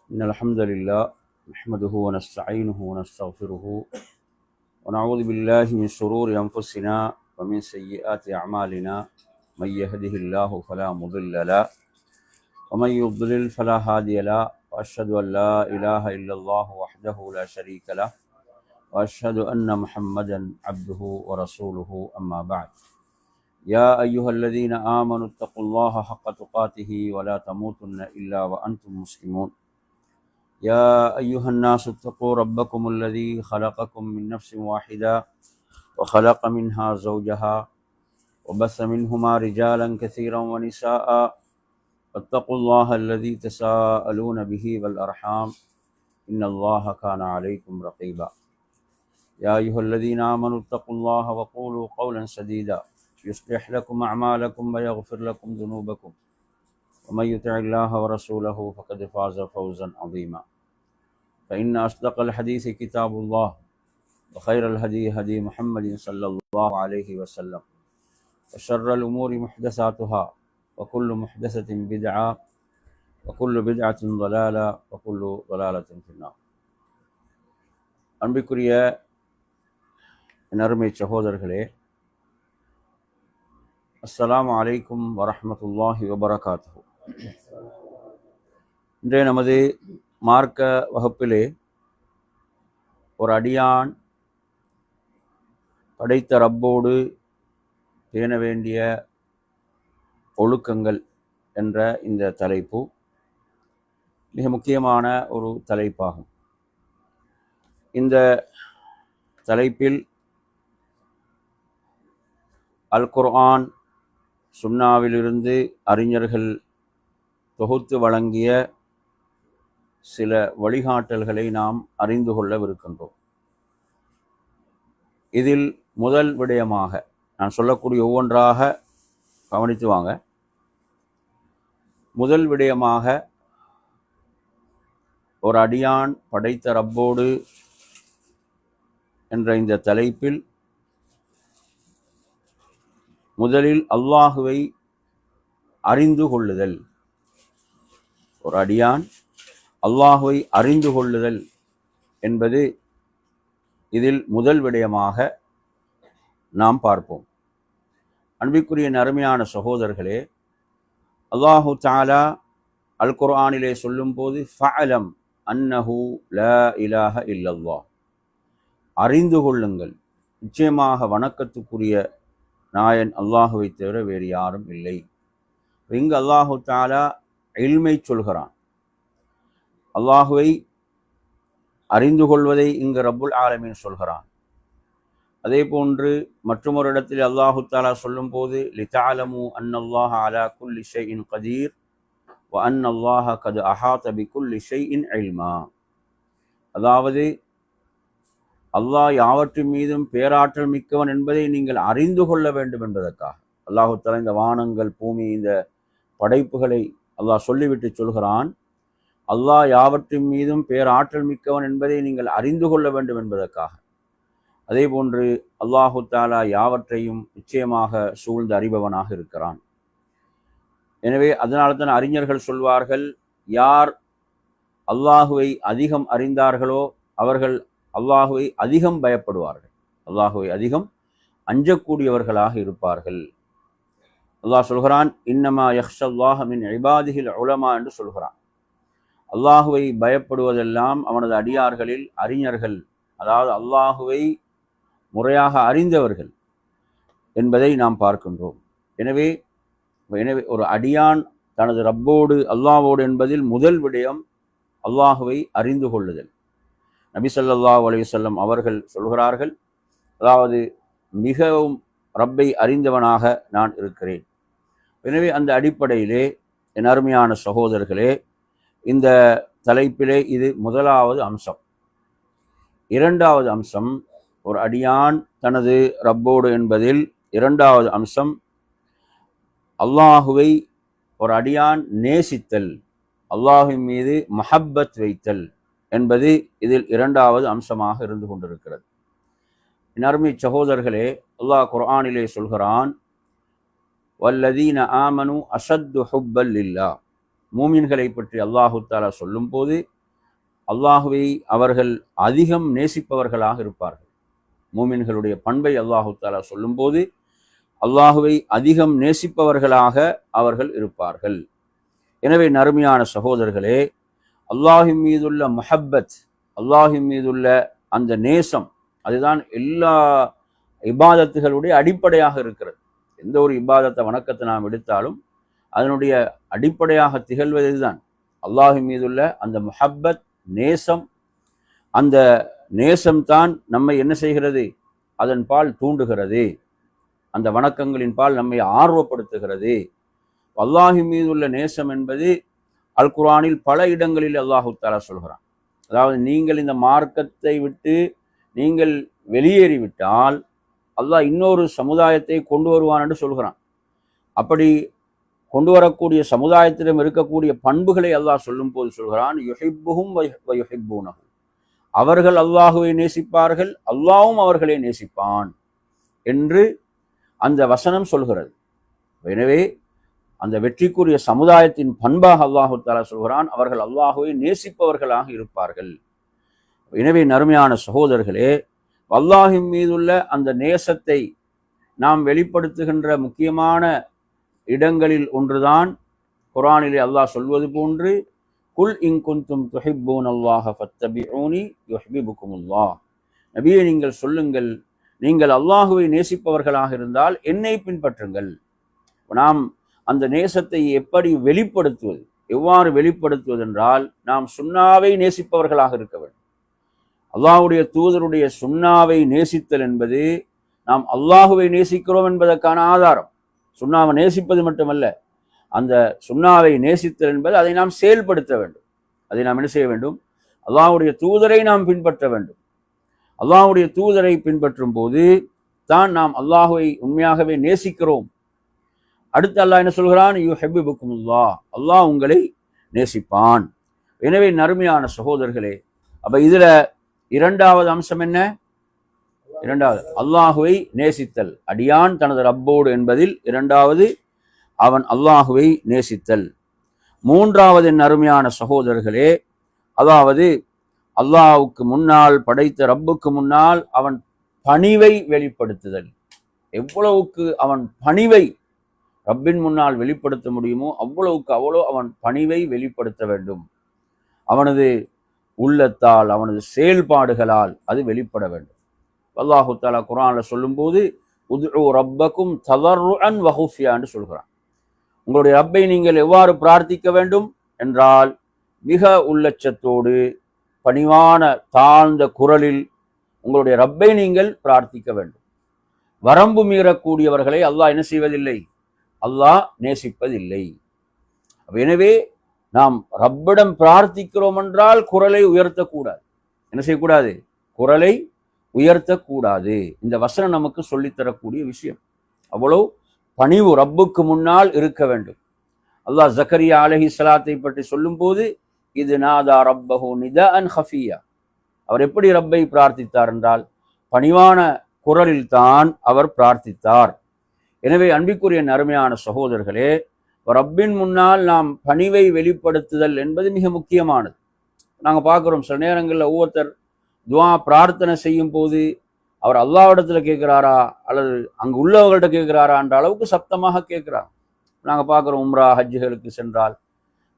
إن الحمد لله نحمده ونستعينه ونستغفره ونعوذ بالله من شرور أنفسنا ومن سيئات أعمالنا من يهده الله فلا مضل له ومن يضلل فلا هادي له وأشهد أن لا إله إلا الله وحده لا شريك له وأشهد أن محمدا عبده ورسوله أما بعد يا أيها الذين آمنوا اتقوا الله حق تقاته ولا تموتن إلا وأنتم مسلمون يا أيها الناس اتقوا ربكم الذي خلقكم من نفس واحدة وخلق منها زوجها وبث منهما رجالا كثيرا ونساء واتقوا الله الذي تساءلون به والأرحام إن الله كان عليكم رقيبا يا أيها الذين آمنوا اتقوا الله وقولوا قولا سديدا يصلح لكم أعمالكم ويغفر لكم ذنوبكم ومن يطع الله ورسوله فقد فاز فوزا عظيما فإن أصدق الحديث كتاب الله وخير الهدي هدي محمد صلى الله عليه وسلم وشر الأمور محدثاتها وكل محدثة بدعة وكل بدعة ضلالة وكل ضلالة في النار. அன்பிற்குரிய நறுமை சகோதரர்களே, அஸ்ஸலாமு அலைக்கும் வரஹ்மத்துல்லாஹி வபரகாத்துஹு. இன்றைய நமது மார்க்க வகுப்பிலே ஒரு அடியான் படைத்த ரப்போடு பேண வேண்டிய ஒழுக்கங்கள் என்ற இந்த தலைப்பு மிக முக்கியமான ஒரு தலைப்பாகும். இந்த தலைப்பில் அல் குர்ஆன் சுன்னாவிலிருந்து அறிஞர்கள் தொகுத்து வழங்கிய சில வழிகாட்டல்களை நாம் அறிந்து கொள்ளவிருக்கின்றோம். இதில் முதல் விடயமாக நான் சொல்லக்கூடிய ஒவ்வொன்றாக கவனித்து வாங்க. முதல் விடயமாக ஒரு அடியான் படைத்த ரப்போடு என்ற இந்த தலைப்பில் முதலில் அல்லாஹுவை அறிந்து கொள்ளுதல். ஒரு அடியான் அல்லாஹுவை அறிந்து கொள்ளுதல் என்பது இதில் முதல் விடயமாக நாம் பார்ப்போம். அன்பிற்குரிய நறுமையான சகோதரர்களே, அல்லாஹு தஆலா அல் குர்ஆனிலே சொல்லும் போது ஃபஅலம் அன்னஹு லா இலாஹ இல்லல்லாஹ், அறிந்து கொள்ளுங்கள், நிச்சயமாக வணக்கத்துக்குரிய நாயன் அல்லாஹுவை தவிர வேறு யாரும் இல்லை. இங்கு அல்லாஹு தஆலா இல்மை சொல்கிறான். அல்லாஹுவை அறிந்து கொள்வதை இங்கு ரப்புல் ஆலமீன் சொல்கிறான். அதே போன்று மற்றொரு இடத்தில் அல்லாஹு தஆலா சொல்லும் போது லிதஅலமு அன்னல்லாஹ அலா குல்லி ஷைஇன் கதீர் வ அன்னல்லாஹ கத் அஹாத பிகுல்லி ஷைஇன் இல்மா, அதாவது அல்லாஹ் யாவற்றின் மீதும் பேராற்றல் மிக்கவன் என்பதை நீங்கள் அறிந்து கொள்ள வேண்டும் என்பதற்காக அல்லாஹு தஆலா இந்த வானங்கள், பூமி, இந்த படைப்புகளை அல்லாஹ் சொல்லிவிட்டு சொல்கிறான், அல்லாஹ் யாவற்றின் மீதும் பேராற்றல் மிக்கவன் என்பதை நீங்கள் அறிந்து கொள்ள வேண்டும் என்பதற்காக. அதே போன்று அல்லாஹு தஆலா யாவற்றையும் நிச்சயமாக சூழ்ந்து அறிபவனாக இருக்கிறான். எனவே அதனால தான் அறிஞர்கள் சொல்வார்கள், யார் அல்லாஹுவை அதிகம் அறிந்தார்களோ அவர்கள் அல்லாஹுவை அதிகம் பயப்படுவார்கள், அல்லாஹுவை அதிகம் அஞ்சக்கூடியவர்களாக இருப்பார்கள். அல்லாஹ் சொல்கிறான், இன்னமா யக்ஷல்லாஹ மின் இபாதிஹில் உலமா என்று சொல்கிறான். அல்லாஹுவை பயப்படுவதெல்லாம் அவனது அடியார்களில் அறிஞர்கள், அதாவது அல்லாஹுவை முறையாக அறிந்தவர்கள் என்பதை நாம் பார்க்கின்றோம். எனவே ஒரு அடியான் தனது ரப்போடு அல்லாஹ்வோடு என்பதில் முதல் விடயம் அல்லாஹுவை அறிந்து கொள்ளுதல். நபி ஸல்லல்லாஹு அலைஹி வஸல்லம் அவர்கள் சொல்கிறார்கள், அதாவது மிகவும் ரப்பை அறிந்தவனாக நான் இருக்கிறேன். எனவே அந்த அடிப்படையிலே என் அருமையான சகோதரர்களே, இந்த தலைப்பிலே இது முதலாவது அம்சம். இரண்டாவது அம்சம், ஒரு அடியான் தனது ரப்போடு என்பதில் இரண்டாவது அம்சம் அல்லாஹுவை ஒரு அடியான் நேசித்தல், அல்லாஹின் மீது மஹப்பத் வைத்தல் என்பது இதில் இரண்டாவது அம்சமாக இருந்து கொண்டிருக்கிறது. என் அருமை சகோதரர்களே, அல்லாஹ் குர்ஆனிலே சொல்கிறான், வல்லதீன ஆமனு அஷத்து ஹுப்பல் லில்லாஹ், மூமின்களை பற்றி அல்லாஹு தஆலா சொல்லும் போது அல்லாஹுவை அவர்கள் அதிகம் நேசிப்பவர்களாக இருப்பார்கள். மூமின்களுடைய பண்பை அல்லாஹு தஆலா சொல்லும்போது அல்லாஹுவை அதிகம் நேசிப்பவர்களாக அவர்கள் இருப்பார்கள். எனவே நறுமையான சகோதரர்களே, அல்லாஹின் மீதுள்ள முஹப்பத், அல்லாஹின் மீதுள்ள அந்த நேசம், அதுதான் எல்லா இபாதத்துகளுடைய அடிப்படையாக இருக்கிறது. எந்த ஒரு இபாதத்தை வணக்கத்தை நாம் எடுத்தாலும் அதனுடைய அடிப்படையாக திகழ்வது தான் அல்லாஹின் மீதுள்ள அந்த முஹப்பத், நேசம். அந்த நேசம்தான் நம்மை என்ன செய்கிறது? அதன் பால் தூண்டுகிறது, அந்த வணக்கங்களின் பால் நம்மை ஆர்வப்படுத்துகிறது. அல்லாஹின் மீதுள்ள நேசம் என்பது அல் குர்ஆனில் பல இடங்களில் அல்லாஹு தஆலா சொல்கிறான். அதாவது நீங்கள் இந்த மார்க்கத்தை விட்டு நீங்கள் வெளியேறிவிட்டால் அல்லாஹ் இன்னொரு சமுதாயத்தை கொண்டு வருவான் என்று சொல்கிறான். அப்படி கொண்டு வரக்கூடிய சமுதாயத்திடம் இருக்கக்கூடிய பண்புகளை அல்லாஹ் சொல்லும் போது சொல்கிறான், யுஹிப்புஹும் வ யுஹிப்பூனஹு, அவர்கள் அல்லாஹுவை நேசிப்பார்கள், அல்லாஹ்வும் அவர்களை நேசிப்பான் என்று அந்த வசனம் சொல்கிறது. எனவே அந்த வெற்றிக்குரிய சமுதாயத்தின் பண்பாக அல்லாஹு தஆலா சொல்கிறான், அவர்கள் அல்லாஹுவை நேசிப்பவர்களாக இருப்பார்கள். எனவே நறுமையான சகோதரர்களே, அல்லாஹின் மீதுள்ள அந்த நேசத்தை நாம் வெளிப்படுத்துகின்ற முக்கியமான இடங்களில் ஒன்றுதான் குர்ஆனிலே அல்லாஹ் சொல்வது போன்று, குல் இன் குன்தும் துஹிப்பூனல்லாஹ ஃபத்தபிஊனி யுஹ்பிபுகுமுல்லாஹ், நபியே நீங்கள் சொல்லுங்கள், நீங்கள் அல்லாஹுவை நேசிப்பவர்களாக இருந்தால் என்னை பின்பற்றுங்கள். நாம் அந்த நேசத்தை எப்படி வெளிப்படுத்துவது, எவ்வாறு வெளிப்படுத்துவது என்றால், நாம் சுன்னாவை நேசிப்பவர்களாக இருக்க வேண்டும். அல்லாஹ்வுடைய தூதருடைய சுன்னாவை நேசித்தல் என்பது நாம் அல்லாஹுவை நேசிக்கிறோம் என்பதற்கான ஆதாரம். சுன்னாவை நேசிப்பது மட்டுமல்ல, அந்த சுன்னாவை நேசித்தல் என்பது அதை நாம் செயல்படுத்த வேண்டும். அதை நாம் என்ன செய்ய வேண்டும்? அல்லாஹ்வுடைய தூதரை நாம் பின்பற்ற வேண்டும். அல்லாஹ்வுடைய தூதரை பின்பற்றும் போது தான் நாம் அல்லாஹுவை உண்மையாகவே நேசிக்கிறோம். அடுத்து அல்லாஹ் என்ன சொல்கிறான்? யுஹிப்புகுமுல்லாஹ், அல்லாஹ் உங்களை நேசிப்பான். எனவே நறுமையான சகோதரர்களே, அப்ப இதுல இரண்டாவது அம்சம் என்ன? இரண்டாவது அல்லாஹுவை நேசித்தல், அடியான் தனது ரப்போடு என்பதில் இரண்டாவது அவன் அல்லாஹுவை நேசித்தல். மூன்றாவது அருமையான சகோதரர்களே, அதாவது அல்லாஹுக்கு முன்னால் படைத்த ரப்புக்கு முன்னால் அவன் பணிவை வெளிப்படுத்துதல். எவ்வளவுக்கு அவன் பணிவை ரப்பின் முன்னால் வெளிப்படுத்த முடியுமோ அவ்வளவுக்கு அவ்வளோ அவன் பணிவை வெளிப்படுத்த வேண்டும். அவனது உள்ளத்தால், அவனது செயல்பாடுகளால் அது வெளிப்பட வேண்டும். அல்லாஹு தஆலா குர்ஆன்ல சொல்லும்போது, உத்உ ரப்பக்கும் ததர்ருஅன் வ ஹுஃபியா என்று சொல்கிறான். உங்களுடைய ரப்பை நீங்கள் எவ்வாறு பிரார்த்திக்க வேண்டும் என்றால், மிக உள்ளச்சத்தோடு பணிவான தாழ்ந்த குரலில் உங்களுடைய ரப்பை நீங்கள் பிரார்த்திக்க வேண்டும். வரம்பு மீறக்கூடியவர்களை அல்லாஹ் என்ன செய்வதில்லை? அல்லாஹ் நேசிப்பதில்லை. எனவே நாம் ரப்பிடம் பிரார்த்திக்கிறோம் என்றால் குரலை உயர்த்தக்கூடாது. என்ன செய்யக்கூடாது? குரலை உயர்த்தக்கூடாது. இந்த வசனம் நமக்கு சொல்லித்தரக்கூடிய விஷயம். அவ்வளவு பணிவு ரப்புக்கு முன்னால் இருக்க வேண்டும். அல்லாஹ் ஜக்கரியா அலைஹிஸ்ஸலாத்தை பற்றி சொல்லும் போது, இது நாதா ரப்பஹு நிதாஅன் ஹஃபியா, அவர் எப்படி ரப்பை பிரார்த்தித்தார் என்றால் பணிவான குரலில் தான் அவர் பிரார்த்தித்தார். எனவே அன்பிற்குரிய அருமையான சகோதரர்களே, ரப்பின் முன்னால் நாம் பணிவை வெளிப்படுத்துதல் என்பது மிக முக்கியமானது. நாங்கள் பார்க்குறோம், சில நேரங்களில் ஒவ்வொருத்தர் துவா பிரார்த்தனை செய்யும் போது அவர் அல்லாஹ்விடத்தில் கேட்குறாரா அல்லது அங்கு உள்ளவர்கள்ட்ட கேட்குறாரா என்ற அளவுக்கு சப்தமாக கேட்குறாங்க. நாங்கள் பார்க்குறோம், உம்ரா ஹஜ்ஜுகளுக்கு சென்றால்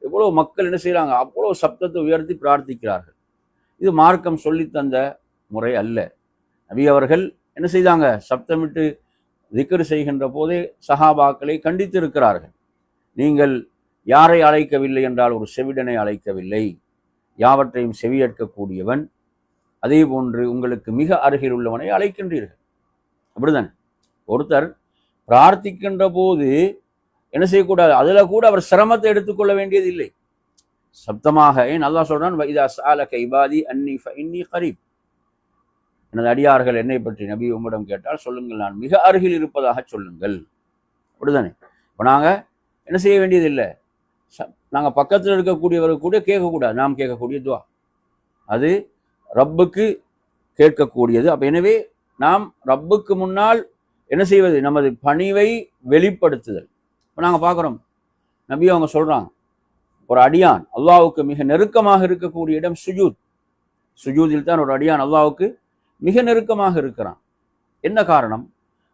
எவ்வளோ மக்கள் என்ன செய்கிறாங்க? அவ்வளோ சப்தத்தை உயர்த்தி பிரார்த்திக்கிறார்கள். இது மார்க்கம் சொல்லித்தந்த முறை அல்ல. நபி அவர்கள் என்ன செய்தாங்க? சப்தமிட்டு திக்ர் செய்கின்ற போதே சஹாபாக்களை கண்டித்து இருக்கிறார்கள். நீங்கள் யாரை அழைக்கவில்லை என்றால் ஒரு செவிடனை அழைக்கவில்லை, யாவற்றையும் செவியேற்கக்கூடியவன், அதே போன்று உங்களுக்கு மிக அருகில் உள்ளவனை அழைக்கின்றீர்கள். அப்படிதானே? ஒருத்தர் பிரார்த்திக்கின்ற போது என்ன செய்யக்கூடாது? அதில் கூட அவர் சிரமத்தை எடுத்துக்கொள்ள வேண்டியது இல்லை. சப்தமாக, ஏன் அல்லாஹ் சொல்றான், வைதா ஸஅலக இபாதி அன்னி ஃபஇன்னி கரீப், எனது அடியார்கள் என்னை பற்றி நபி உம்மிடம் கேட்டால் சொல்லுங்கள், நான் மிக அருகில் இருப்பதாக சொல்லுங்கள். அப்படிதானே? இப்போ நாங்கள் என்ன செய்ய வேண்டியதில்லை, நாங்கள் பக்கத்தில் இருக்கக்கூடியவர்கள் கூட கேட்கக்கூடாது. நாம் கேட்கக்கூடிய துவா அது ரப்புக்கு கேட்கக்கூடியது. அப்போ எனவே நாம் ரப்புக்கு முன்னால் என்ன செய்வது? நமது பணிவை வெளிப்படுத்துதல். இப்போ நாங்கள் பார்க்குறோம், நபி அவங்க சொல்கிறாங்க, ஒரு அடியான் அல்லாஹ்வுக்கு மிக நெருக்கமாக இருக்கக்கூடிய இடம் சுஜூத். சுஜூதில் தான் ஒரு அடியான் அல்லாஹ்வுக்கு மிக நெருக்கமாக இருக்கிறான். என்ன காரணம்?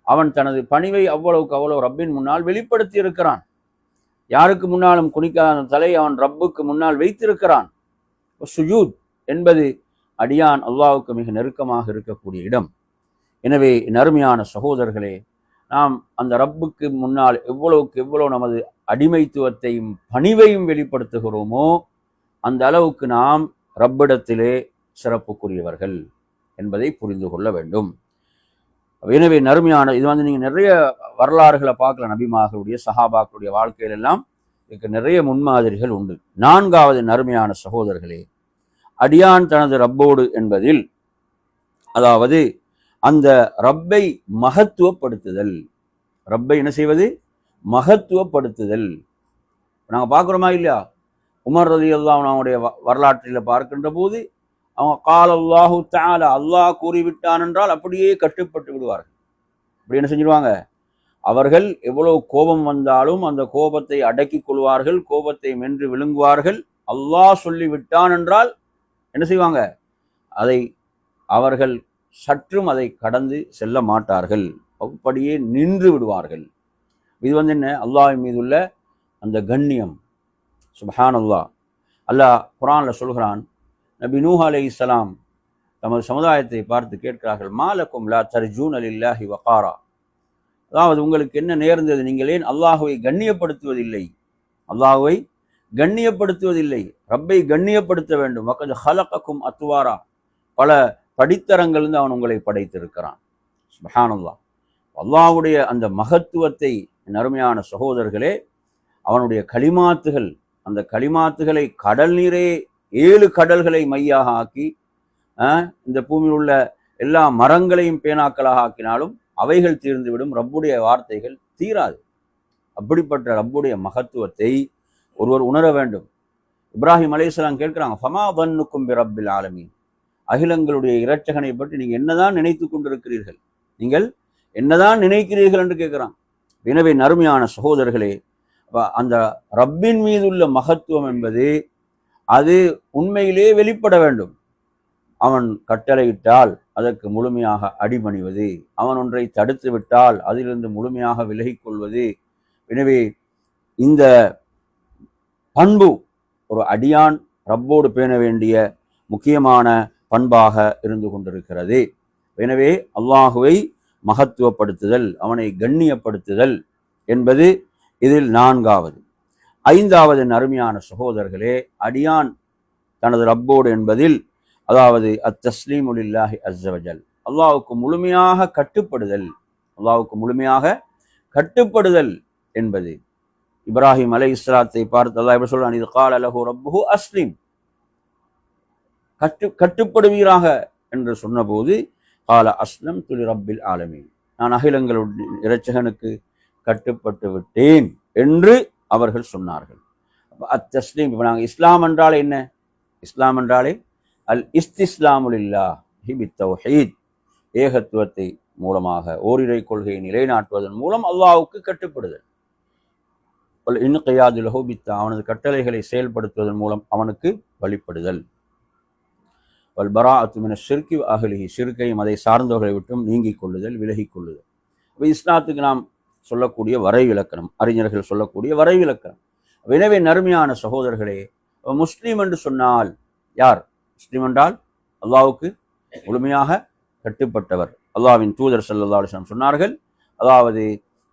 அவன் தனது பணிவை அவ்வளவுக்கு அவ்வளவு ரப்பின் முன்னால் வெளிப்படுத்தி இருக்கிறான். யாருக்கு முன்னாலும் குனிக்காத தலை அவன் ரப்புக்கு முன்னால் வைத்திருக்கிறான். சுஜூத் என்பது அடியான் அல்லாஹ்வுக்கு மிக நெருக்கமாக இருக்கக்கூடிய இடம். எனவே நறுமையான சகோதரர்களே, நாம் அந்த ரப்புக்கு முன்னால் எவ்வளவுக்கு எவ்வளவு நமது அடிமைத்துவத்தையும் பணிவையும் வெளிப்படுத்துகிறோமோ அந்த அளவுக்கு நாம் ரப்பிடத்திலே சிறப்புக்குரியவர்கள் என்பதை புரிந்து கொள்ள வேண்டும். எனவே நறுமையான இது நீங்கள் நிறைய வரலாறுகளை பார்க்கலாம். நபிமார்களுடைய சஹாபாக்களுடைய வாழ்க்கையிலெல்லாம் இதுக்கு நிறைய முன்மாதிரிகள் உண்டு. நான்காவது நறுமையான சகோதரர்களே, அடியான் தனது ரப்போடு என்பதில் அதாவது அந்த ரப்பை மகத்துவப்படுத்துதல். ரப்பை என்ன செய்வது? மகத்துவப்படுத்துதல். நாங்கள் பார்க்குறோமா இல்லையா? உமர் ரலியல்லாஹு அன்ஹு அவனுடைய வரலாற்றில் பார்க்கின்ற போது அவங்க கால் அல்லாஹு தஆலா, அல்லாஹ் கூறிவிட்டான் என்றால் அப்படியே கட்டுப்பட்டு விடுவார்கள். அப்படி என்ன செஞ்சிருவாங்க? அவர்கள் எவ்வளவு கோபம் வந்தாலும் அந்த கோபத்தை அடக்கிக் கொள்வார்கள், கோபத்தை மென்று விழுங்குவார்கள். அல்லாஹ் சொல்லிவிட்டான் என்றால் என்ன செய்வாங்க? அதை அவர்கள் சற்றும் அதை கடந்து செல்ல மாட்டார்கள், அப்படியே நின்று விடுவார்கள். இது என்ன? அல்லாஹ்வின் மீதுள்ள அந்த கண்ணியம். சுப்ஹானல்லாஹ். அல்லாஹ் குர்ஆன்ல சொல்கிறான், நபி நூஹ் அலைஹிஸ்ஸலாம் தமது சமுதாயத்தை பார்த்து கேட்கிறார்கள், மாலக்கும் லா தர்ஜூன லில்லாஹி வகாரா. அதாவது உங்களுக்கு என்ன நேர்ந்தது? நீங்கள் ஏன் அல்லாஹ்வை கண்ணியப்படுத்துவதில்லை? அல்லாஹ்வை கண்ணியப்படுத்துவதில்லை. ரப்பை கண்ணியப்படுத்த வேண்டும். வகத் ஹலகக்கும் அத்வாரா, பல படித்தரங்கள் அவன் உங்களை படைத்திருக்கிறான். சுப்ஹானல்லாஹ். அல்லாஹ்வுடைய அந்த மகத்துவத்தை அருமையான சகோதரர்களே, அவனுடைய கலிமாத்துகள், அந்த கலிமாத்துகளை கடல் நீரே 7 கடல்களை மையாக ஆக்கி இந்த பூமியில் உள்ள எல்லா மரங்களையும் பேனாக்களாக ஆக்கினாலும் அவைகள் தீர்ந்துவிடும், ரப்புடைய வார்த்தைகள் தீராது. அப்படிப்பட்ட ரப்புடைய மகத்துவத்தை ஒருவர் உணர வேண்டும். இப்ராஹிம் அலைஹிஸ்ஸலாம் கேட்கிறாங்க, ஃபமா தன்னுக்கும் பிரப்பில் ஆலமீன், அகிலங்களுடைய இரட்சகனை பற்றி நீங்கள் என்னதான் நினைத்து கொண்டிருக்கிறீர்கள்? நீங்கள் என்னதான் நினைக்கிறீர்கள் என்று கேட்கிறான். எனவே நறுமையான சகோதரர்களே, அந்த ரப்பின் மீதுள்ள மகத்துவம் என்பது அது உண்மையிலே வெளிப்பட வேண்டும். அவன் கட்டளையிட்டால் அதற்கு முழுமையாக அடிபணிவது, அவன் ஒன்றை தடுத்து விட்டால் அதிலிருந்து முழுமையாக விலகிக் கொள்வது. எனவே இந்த பண்பு ஒரு அடியான் ரப்போடு பேண வேண்டிய முக்கியமான பண்பாக இருந்து கொண்டிருக்கிறது. எனவே அல்லாஹுவை மகத்துவப்படுத்துதல், அவனை கண்ணியப்படுத்துதல் என்பது இதில் 4வது. 5வது நறுமையான சகோதரர்களே, அடியான் தனது ரப்போடு என்பதில் அதாவது அத்தஸ்லீமு லில்லாஹி அஸ்ஸ வஜல், அல்லாஹ்வுக்கு முழுமையாக கட்டுப்படுதல். அல்லாஹ்வுக்கு முழுமையாக கட்டுப்படுதல் என்பது. இப்ராஹிம் அலைஹிஸ்ஸலாத்தை பார்த்து அல்லாஹ் எப்படி சொல்றான்? இது கால லஹு ரப்புஹு அஸ்லிம், கட்டுப்படுவீராக என்று சொன்னபோது கால அஸ்லம்து லிரப்பில் ஆலமீன், நான் அகிலங்களுடைய இரட்சகனுக்கு கட்டுப்பட்டு விட்டேன் என்று அவர்கள் சொன்னார்கள். அத்தஸ்லீம். இப்போ நாங்கள் இஸ்லாம் என்றாலே என்ன? இஸ்லாம் என்றாலே அல் இஸ்திஸ்லாமு லில்லாஹி பித்தௌஹீத், ஏகத்துவத்தை மூலமாக ஓரிரை கொள்கையை நிலைநாட்டுவதன் மூலம் அல்லாஹ்வுக்கு கட்டுப்படுதல். இன்கியாது லஹு பித்தா, அவனது கட்டளைகளை செயல்படுத்துவதன் மூலம் அவனுக்கு வழிபடுதல். வல் பராஅத்து மின ஷிர்கி வ அஹ்லிஹி, ஷிர்கையும் அதை சார்ந்தவர்களை விட்டும் நீங்கிக் கொள்ளுதல், விலகிக் கொள்ளுதல். இப்போ இஸ்லாத்துக்கு நாம் சொல்லக்கூடிய வரைவிலக்கணம், அறிஞர்கள் சொல்லக்கூடிய வரைவிலக்கணம். எனவே நறுமையான சகோதரர்களே, முஸ்லீம் என்று சொன்னால் யார்? முஸ்லீம் என்றால் அல்லாஹ்வுக்கு முழுமையாக கட்டுப்பட்டவர். அல்லாஹ்வின் தூதர் ஸல்லல்லாஹு அலைஹி வஸல்லம் சொன்னார்கள், அதாவது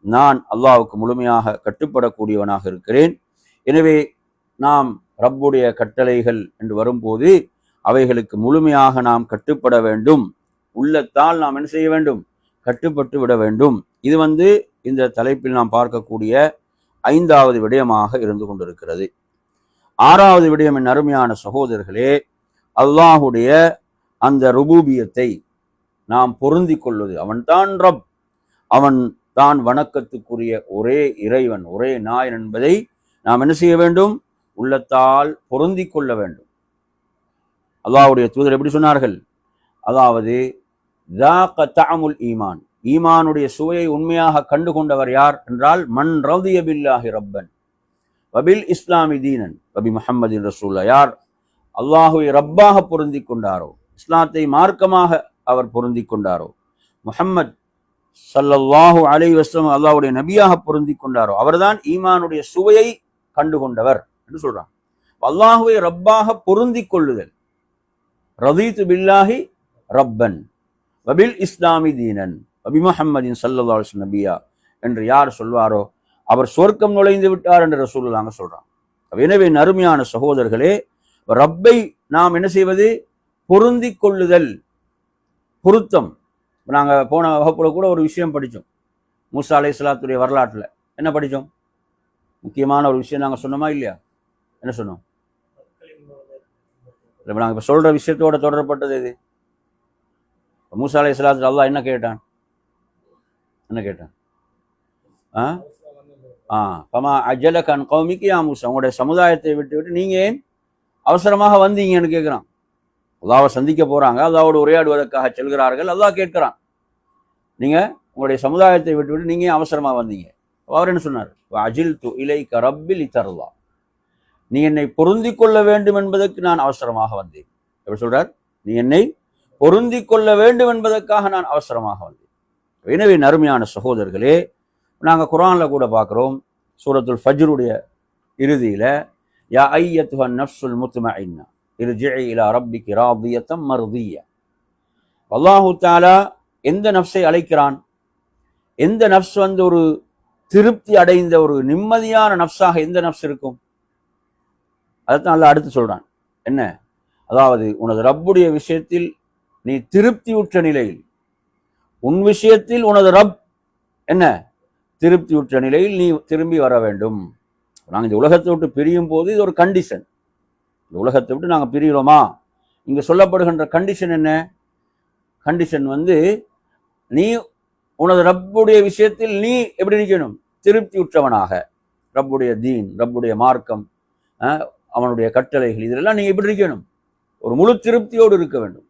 நான் அல்லாஹ்வுக்கு முழுமையாக கட்டுப்படக்கூடியவனாக இருக்கிறேன். எனவே நாம் ரப்புடைய கட்டளைகள் என்று வரும்போது அவைகளுக்கு முழுமையாக நாம் கட்டுப்பட வேண்டும். உள்ளத்தால் நாம் என்ன செய்ய வேண்டும்? கட்டுப்பட்டு விட வேண்டும். இது இந்த தலைப்பில் நாம் பார்க்கக்கூடிய 5வது விடயமாக இருந்து கொண்டிருக்கிறது. 6வது விடயம், என் அருமையான சகோதரர்களே, அல்லாஹுடைய அந்த ருபூபியத்தை நாம் பொருந்தி கொள்வது. அவன்தான் ரப், அவன் தான் வணக்கத்துக்குரிய ஒரே இறைவன், ஒரே நாயன் என்பதை நாம் என்ன செய்ய வேண்டும்? உள்ளத்தால் பொருந்தி கொள்ள வேண்டும். அல்லாஹ்வுடைய தூதர் எப்படி சொன்னார்கள்? அதாவது ذاق طعم الإيمان, ஈமானுடைய சுவையை உண்மையாக கண்டு கொண்டவர் யார் என்றால், மன் ரதிய பில்லாஹி ரப்பன் வபில் இஸ்லாமி தீனன் வபி முஹம்மதின் ரசூலுல்லாஹ், யார் அல்லாஹுவை ரப்பாக பொருந்தி கொண்டாரோ, இஸ்லாத்தை மார்க்கமாக அவர் பொருந்தி கொண்டாரோ, முஹம்மத் ஸல்லல்லாஹு அலைஹி வஸல்லம் அல்லாஹ்வுடைய நபியாக பொருந்தி கொண்டாரோ, அவர்தான் ஈமானுடைய சுவையை கண்டுகொண்டவர் என்று சொல்றான். அல்லாஹுவை ரப்பாக பொருந்தி கொள்ளுதல், ரதீது பில்லாஹி ரப்பன் வபில் இஸ்லாமி தீனன் வபி முஹம்மதின் ஸல்லல்லாஹு அலைஹி வஸல்லம் நபியா என்று யார் சொல்வாரோ அவர் சொர்க்கம் நுழைந்து விட்டார் என்று ரசூலுல்லாஹ் சொல்றான். எனவே அருமையான சகோதரர்களே, ரப்பை நாம் என்ன செய்வது? பொருந்தி கொள்ளுதல், பொருத்தம். நாங்கள் போன வகுப்புல கூட ஒரு விஷயம் படித்தோம். மூசா அலைஹிஸ்ஸலாத்துடைய வரலாற்றில் என்ன படித்தோம்? முக்கியமான ஒரு விஷயம் நாங்கள் சொன்னோமா இல்லையா? என்ன சொன்னோம்? இல்லை, நாங்கள் இப்போ சொல்கிற விஷயத்தோட தொடரப்பட்டது இது. மூசா அலைஹிஸ்ஸலாத்து அல்லாஹ் என்ன கேட்டான்? என்ன கேட்டான்? பமா அஜலக அன் கௌமிக யா மூசா, உங்களுடைய சமுதாயத்தை விட்டு விட்டு நீங்கள் ஏன் அவசரமாக வந்தீங்கன்னு கேட்குறான். அல்லாஹ்வை சந்திக்க போகிறாங்க, அல்லாஹ்வோடு உரையாடுவதற்காக செல்கிறார்கள். அல்லாஹ் கேட்குறான், நீங்கள் உங்களுடைய சமுதாயத்தை விட்டு விட்டு நீங்கள் அவசரமாக வந்தீங்க. அவர் என்ன சொன்னார்? அஜில்து இலைக ரப்பி லிதர்லா, நீ என்னை பொருந்தி கொள்ள வேண்டும் என்பதற்கு நான் அவசரமாக வந்தேன். எப்படி சொல்றார்? நீ என்னை பொருந்தி கொள்ள வேண்டும் என்பதற்காக நான் அவசரமாக வந்தேன். எனவே அருமையான சகோதரர்களே, நாங்கள் குர்ஆன்ல கூட பார்க்குறோம், சூரத்துல் ஃபஜ்ருடைய இறுதியில் யா ஐயத்துஹன் நஃப்ஸுல் முத்மஇன்னா இர்ஜிஇ இலா ரப்பிகி ராதியத்தம் மர்தியா. அல்லாஹு தஆலா எந்த நஃப்ஸை அழைக்கிறான்? எந்த நஃப்ஸ் ஒரு திருப்தி அடைந்த ஒரு நிம்மதியான நஃப்ஸாக எந்த நஃப்ஸ் இருக்கும்? அதைத்தான் அல்லாஹ் அடுத்து சொல்றான். என்ன? அதாவது உனது ரப்புடைய விஷயத்தில் நீ திருப்தியுற்ற நிலையில், உன் விஷயத்தில் உனது ரப் என்ன திருப்தியுற்ற நிலையில் நீ திரும்பி வர வேண்டும். நாங்கள் இந்த உலகத்தை விட்டு பிரியும் போது இது ஒரு கண்டிஷன். இந்த உலகத்தை விட்டு நாங்கள் பிரிகிறோமா, இங்கே சொல்லப்படுகின்ற கண்டிஷன் என்ன? கண்டிஷன் நீ உனது ரப்புடைய விஷயத்தில் நீ எப்படி நிற்கணும்? திருப்தியுற்றவனாக. ரப்புடைய தீன், ரப்புடைய மார்க்கம், அவனுடைய கட்டளைகள், இதெல்லாம் நீங்க எப்படி இருக்கணும்? ஒரு முழு திருப்தியோடு இருக்க வேண்டும்.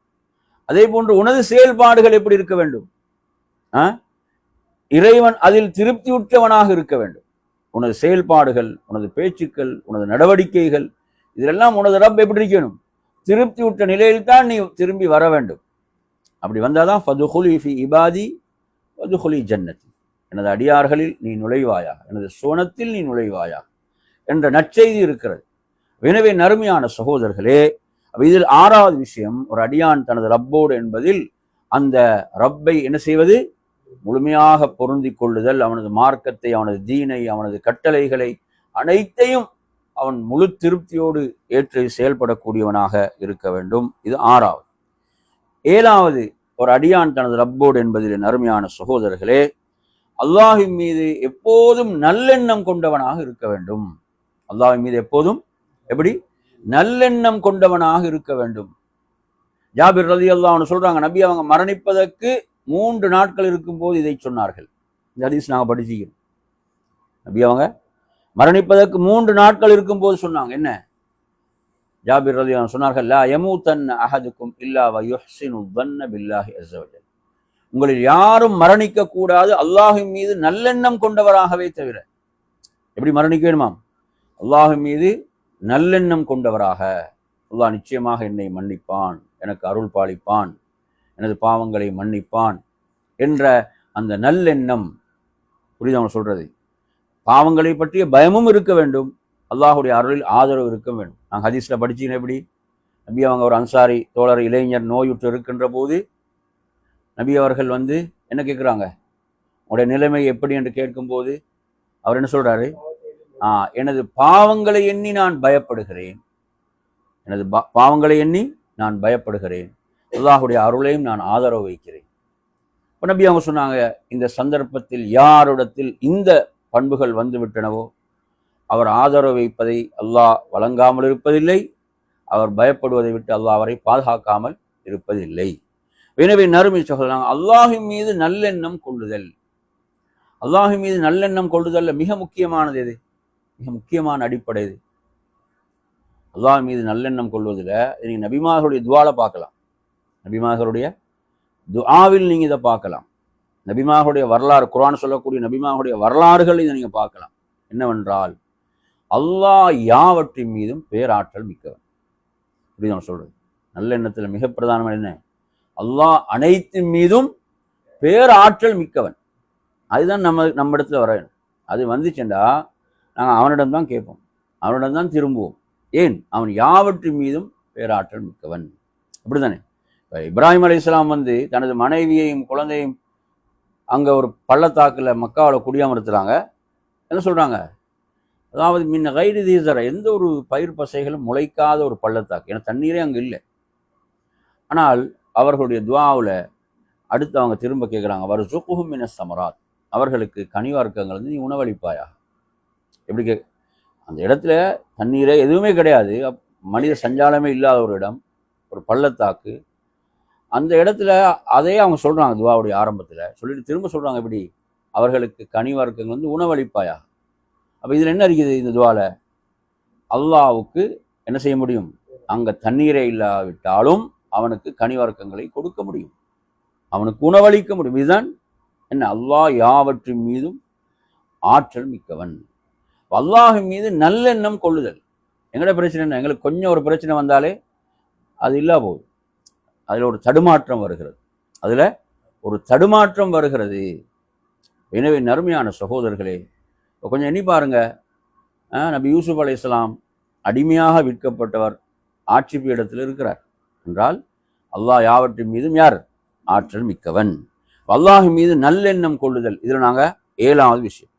அதே போன்று உனது செயல்பாடுகள் எப்படி இருக்க வேண்டும்? இறைவன் அதில் திருப்தியுற்றவனாக இருக்க வேண்டும். உனது செயல்பாடுகள், உனது பேச்சுக்கள், உனது நடவடிக்கைகள், இதெல்லாம் உனது ரப் எப்படி இருக்கணும்? திருப்தியுற்ற நிலையில் தான் நீ திரும்பி வர வேண்டும். அப்படி வந்தாதான் ஃபதுகுலி ஃபி இபாதி வதுகுலி ஜன்னதி, எனது அடியார்களில் நீ நுழைவாயா, எனது சோனத்தில் நீ நுழைவாயா என்ற நற்செய்தி இருக்கிறது. எனவே அருமையான சகோதரர்களே, இதில் 6வது விஷயம், ஒரு அடியான் தனது ரப்போடு என்பதில் அந்த ரப்பை என்ன செய்வது? முழுமையாக பொருந்தி கொள்ளுதல். அவனது மார்க்கத்தை, அவனது தீனை, அவனது கட்டளைகளை அனைத்தையும் அவன் முழு திருப்தியோடு ஏற்று செயல்படக்கூடியவனாக இருக்க வேண்டும். இது 6வது. 7வது, ஒரு அடியான் தனது ரப்போடு என்பதில் அருமையான சகோதரர்களே, அல்லாஹ்வின் மீது எப்போதும் நல்லெண்ணம் கொண்டவனாக இருக்க வேண்டும். அல்லாஹ்வின் மீது எப்போதும் எப்படி நல்லெண்ணம் கொண்டவனாக இருக்க வேண்டும். ஜாபிர் ரலியல்லாஹு அன்ஹு சொல்றாங்க, நபி அவங்க மரணிப்பதற்கு 3 நாட்கள் இருக்கும் போது இதை சொன்னார்கள். இந்த ஹதீஸ் நாங்கள் படிச்சுக்கிறோம். நபி அவங்க மரணிப்பதற்கு 3 நாட்கள் இருக்கும் போது சொன்னாங்க. என்ன? ஜாபிர் ரலியல்லாஹு அன்ஹு சொன்னார்கள், லா யமூதன்ன அஹதுக்கும் இல்லா வ யுஹ்சினு ظن பில்லாஹி அஸ்ஸ வ ஜல், உங்களில் யாரும் மரணிக்க கூடாது அல்லாஹ்வின் மீது நல்லெண்ணம் கொண்டவராகவே தவிர. எப்படி மரணிக்க வேணுமாம்? அல்லாஹ்வின் மீது நல்லெண்ணம் கொண்டவராக. அல்லாஹ் நிச்சயமாக என்னை மன்னிப்பான், எனக்கு அருள் பாலிப்பான், எனது பாவங்களை மன்னிப்பான் என்ற அந்த நல்லெண்ணம். புரியுது அவங்க சொல்றது? பாவங்களை பற்றிய பயமும் இருக்க வேண்டும், அல்லாஹுடைய அருளில் ஆதரவு இருக்க வேண்டும். நாங்கள் ஹதீஸ்ல படிச்சீங்கன்னா எப்படி? நபி அவங்க ஒரு அன்சாரி தோழர் இளைஞர் நோயுற்று இருக்கின்ற போது நபி அவர்கள் என்ன கேட்குறாங்க? உங்களுடைய நிலைமை எப்படி என்று கேட்கும்போது அவர் என்ன சொல்றாரு? எனது பாவங்களை எண்ணி நான் பயப்படுகிறேன், எனது பாவங்களை எண்ணி நான் பயப்படுகிறேன், அல்லாஹுடைய அருளையும் நான் ஆதரவு வைக்கிறேன். இப்போ நபி அவங்க சொன்னாங்க, இந்த சந்தர்ப்பத்தில் யாரிடத்தில் இந்த பண்புகள் வந்துவிட்டனவோ அவர் ஆதரவு வைப்பதை அல்லாஹ் வழங்காமல் இருப்பதில்லை, அவர் பயப்படுவதை விட்டு அல்லாஹ் அவரை பாதுகாக்காமல் இருப்பதில்லை. எனவே நறுமை சகோதரர், அல்லாஹின் மீது நல்லெண்ணம் கொள்ளுதல். அல்லாஹின் மீது நல்லெண்ணம் கொள்ளுதல்ல மிக முக்கியமானது எது? மிக முக்கியமான அடிப்படை இது. அல்லாஹ் மீது நல்லெண்ணம் கொள்வதில் நீங்க நபிமார்களுடைய துஆல பார்க்கலாம். நபிமார்களுடைய துஆவில் நீங்க இதை பார்க்கலாம். நபிமார்களுடைய வரலாறு, குர்ஆன் சொல்லக்கூடிய நபிமார்களுடைய வரலாறுகள் இதை நீங்க பார்க்கலாம். என்னவென்றால், அல்லாஹ் யாவற்றின் மீதும் பேராற்றல் மிக்கவன். அப்படி நம்ம சொல்றது. நல்லெண்ணத்தில் மிக பிரதானமான என்ன? அல்லாஹ் அனைத்தின் மீதும் பேராற்றல் மிக்கவன். அதுதான் நம்ம இடத்துல வர வேண்டும். அது வந்துச்சுண்டா நாங்கள் அவனிடம் தான் கேட்போம், அவனிடம் தான் திரும்புவோம். ஏன்? அவன் யாவற்றின் மீதும் பேராற்றல் மிக்கவன். அப்படித்தானே? இப்ராஹிம் அலைஹிஸ்ஸலாம் தனது மனைவியையும் குழந்தையும் அங்கே ஒரு பள்ளத்தாக்கில் மக்காவில் குடியமர்த்துறாங்க. என்ன சொல்கிறாங்க? அதாவது முன்ன கைடு தீசர, எந்த ஒரு பயிர் பசைகளும் முளைக்காத ஒரு பள்ளத்தாக்கு, ஏன்னா தண்ணீரே அங்கே இல்லை. ஆனால் அவர்களுடைய துவாவில் அடுத்து அவங்க திரும்ப கேட்குறாங்க, அவர் சுக்குஹும் மின சமராத், அவர்களுக்கு கனிவார்க்கங்கள் நீ உணவளிப்பாயா. எப்படி அந்த இடத்துல தண்ணீரே எதுவுமே கிடையாது, மனித சஞ்சாலமே இல்லாத ஒரு இடம், ஒரு பள்ளத்தாக்கு. அந்த இடத்துல அதே அவங்க சொல்கிறாங்க துவாவுடைய ஆரம்பத்தில் சொல்லிட்டு திரும்ப சொல்கிறாங்க, எப்படி? அவர்களுக்கு கனிவார்க்கங்கள் உணவளிப்பாயா. அப்போ இதில் என்ன இருக்குது? இந்த துவாவில் அல்லாவுக்கு என்ன செய்ய முடியும்? அங்கே தண்ணீரே இல்லாவிட்டாலும் அவனுக்கு கனிவர்க்கங்களை கொடுக்க முடியும், அவனுக்கு உணவளிக்க முடியும். இதுதான் என்ன? அல்லாஹ் யாவற்றின் மீதும் ஆற்றல் மிக்கவன். அல்லாஹின் மீது நல்லெண்ணம் கொள்ளுதல். எங்கட பிரச்சனை என்ன? எங்களுக்கு கொஞ்சம் ஒரு பிரச்சனை வந்தாலே அது இல்லா போகுது, அதில் ஒரு தடுமாற்றம் வருகிறது. எனவே நறுமையான சகோதரர்களே, கொஞ்சம் எண்ணி பாருங்க. நபி யூசுப் அலைஹிஸ்ஸலாம் அடிமையாக விற்கப்பட்டவர் ஆட்சி பீடத்தில் இருக்கிறார் என்றால் அல்லாஹ் யாவற்றின் மீதும் யார்? ஆற்றல் மிக்கவன். அல்லாஹின் மீது நல்லெண்ணம் கொள்ளுதல். இதில் நாங்கள் 7வது விஷயம்.